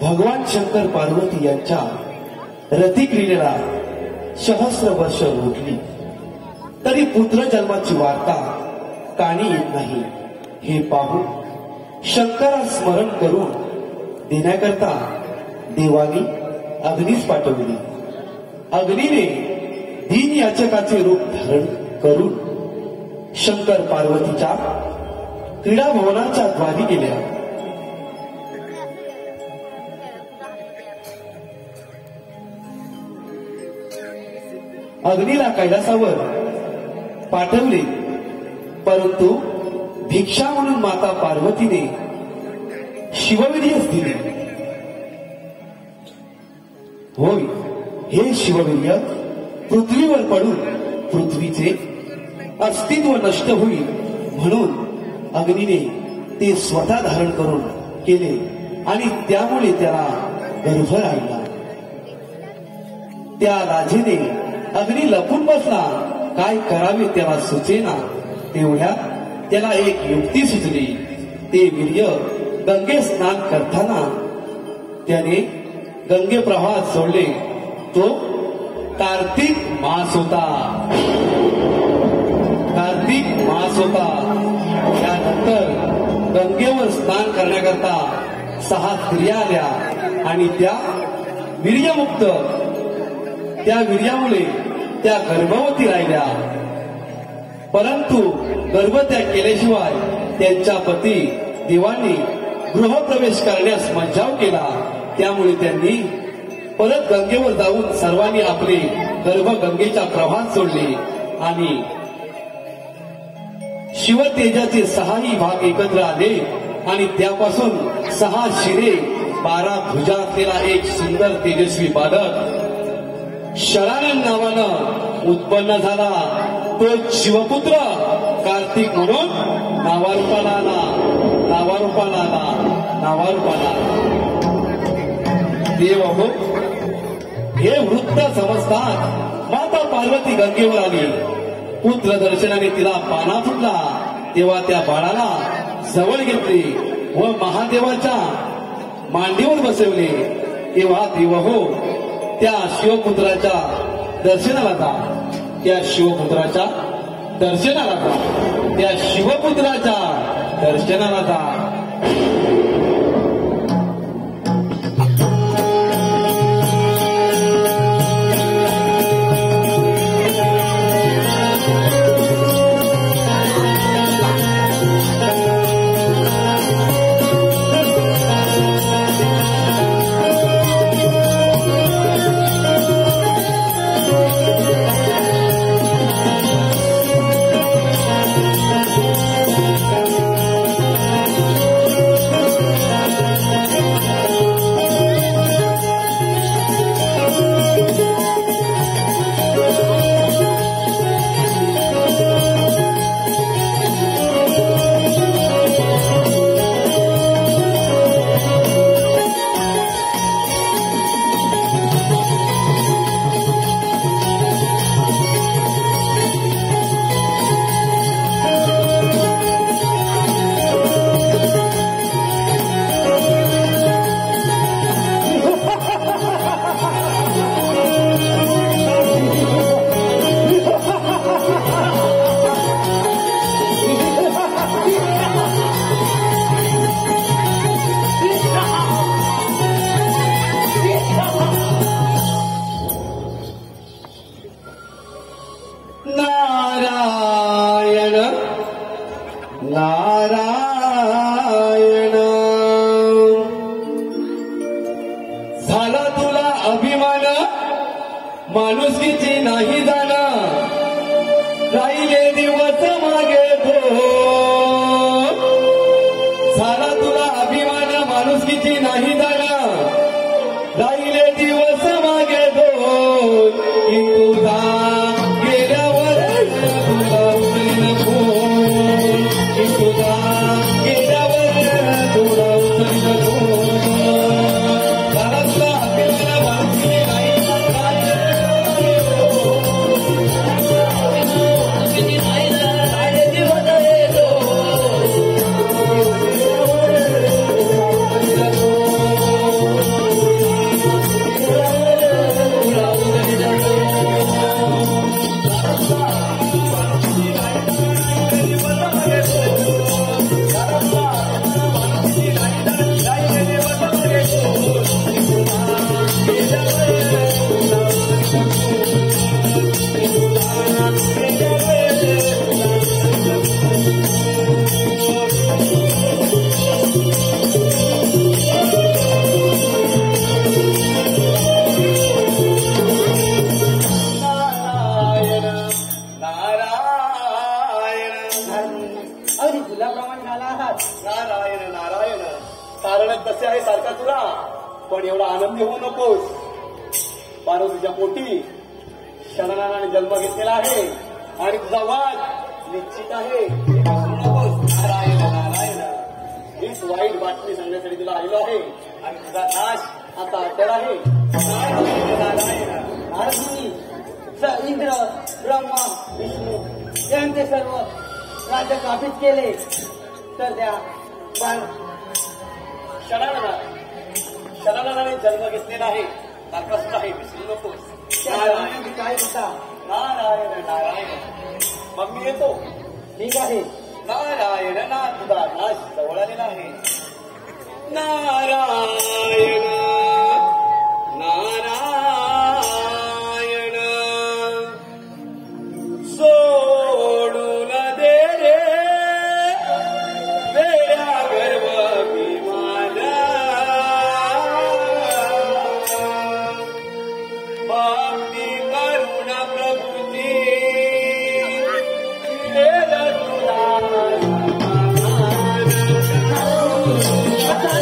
भगवान शंकर पार्वती यांच्या रतिक्रीडेला सहस्र वर्ष रोखली तरी पुत्र जन्माची वार्ता कानी येत नाही. हे पाहून शंकरा स्मरण करून देण्याकरता देवानी अग्नीस पाठवली. अग्नीने दीन याचकाचे रूप धारण करून शंकर पार्वतीच्या क्रीडा भवनाच्या द्वारी गेल्या. अग्नीला कैलासावर पाठवले, परंतु भिक्षा म्हणून माता पार्वतीने शिववीर्यच दिले. होय, हे शिववीर्य पृथ्वीवर पडून पृथ्वीचे अस्तित्व नष्ट होईल म्हणून अग्नीने ते स्वतः धारण करून केले आणि त्यामुळे त्याला गर्भ राहिला. त्या राजेने अग्नी लपून बसला. काय करावे त्याला सुचेना. तेवढ्या त्याला एक युक्ती सुचली. ते वीर्य गंगे स्नान करताना त्याने गंगे प्रवाहात सोडले. तो कार्तिक मास होता. कार्तिक मास होता. त्यानंतर गंगेवर स्नान करण्याकरता 6 स्त्रिया आल्या आणि त्या वीर्यमुक्त, त्या वीर्यामुळे त्या गर्भवती राहिल्या. परंतु गर्भत्याग केल्याशिवाय त्यांच्या पती देवांनी गृहप्रवेश करण्यास मज्जाव केला. त्यामुळे त्यांनी परत गंगेवर जाऊन सर्वांनी आपले गर्भ गंगेच्या प्रवाहात सोडले आणि शिवतेजाचे 6ही भाग एकत्र आले आणि त्यापासून 6 शिरे 12 भुजा असलेला एक सुंदर तेजस्वी बालक शरानन नावानं उत्पन्न झाला. तो शिवपुत्र कार्तिक म्हणून नावारूपाला आला. देव हो, हे वृत्त समजतात माता पार्वती गंगेवर आली. पुत्र दर्शनाने तिला पाना फुटला. तेव्हा त्या बाळाला जवळ घेतले व महादेवाच्या मांडीवर बसवले. तेव्हा देव हो, त्या शिवपुत्राच्या दर्शनाला जा. त्या शिवपुत्राच्या दर्शनाला जा. नारायण झाला तुला अभिमान माणुसकीची नाही जाणं राहिले दिवस मागे तो झाला तुला अभिमान माणुसकीची नाही जाणं राहिले दिवस मागे तो की तुझा गेल्यावर तुला उचलीन फोन की तुझा गेल्यावर तुला उचलीन फोन झाला तुला अभिमान माणुसकी नाही अगदी गुलाप्रमाणे झाला आहात. नारायण नारायण कारणच तसे आहे सारखा तुला पण एवढा आनंदी होऊ नकोस. पार्वतीच्या पोटी शननाने जन्म घेतलेला आहे आणि तुझा वाद निश्चित आहे. विसरू नकोस. नारायण नारायण हीच वाईट बातमी सांगण्यासाठी तुला आलेलो आहे आणि तुझा नाश आता अटळ आहे. नारायण नारायण महाराजांनी इंद्र ब्रह्मा विष्णू यांचे सर्व राज्य काबीज केले तर त्या शननाने जन्म घेतलेला आहे. सारखाच आहे. विसरू नकोस. नारायण काय होता. नारायण नारायण मग मी येतो. ठीक आहे. नारायण ना तुझा नाश जवळ आलेला आहे. नारायण नारायण सोडून दे रे वेड्या गर्व विमाना भक्ती करुणा प्रभूती आता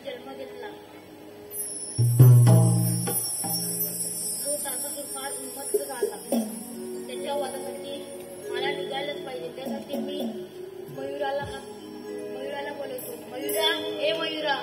जन्म घेतला तो तासातून फार उन्मत्त झाला. त्याच्या वादासाठी मला निघायलाच पाहिजे. त्यासाठी मी मयुराला बोलवतो. मयुरा, ए मयुरा.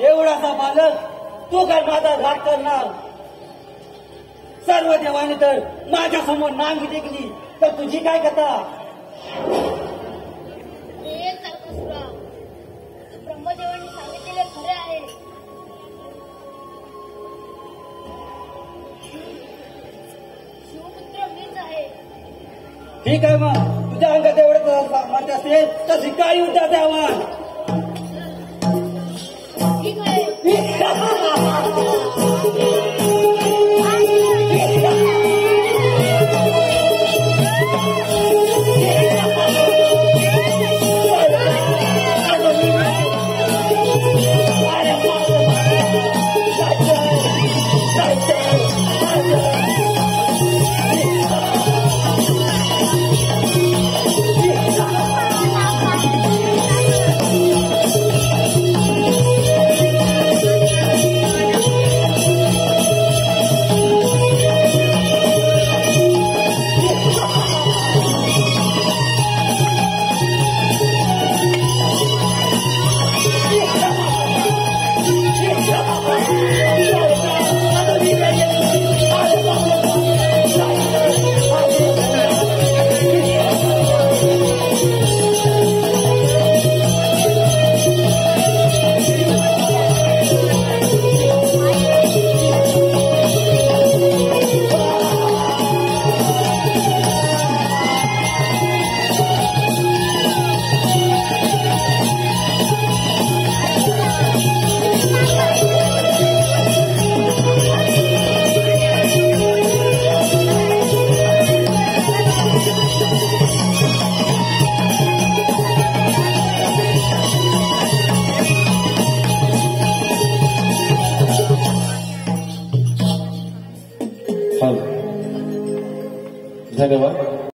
एवढासा बालक तू काय माझा घात करणार? सर्व देवाने तर माझ्या समोर नांगी टेकली तर तुझी काय कथा? हे तारकासुरा, ब्रह्मदेवाने सांगितलेले खरे आहे. शिवपुत्र मीच आहे. ठीक आहे मग, तुझ्या अंगात एवढं सामर्थ्य असेल तर शिकाई उद्या द्यावा. ठीक आहे. धन्यवाद.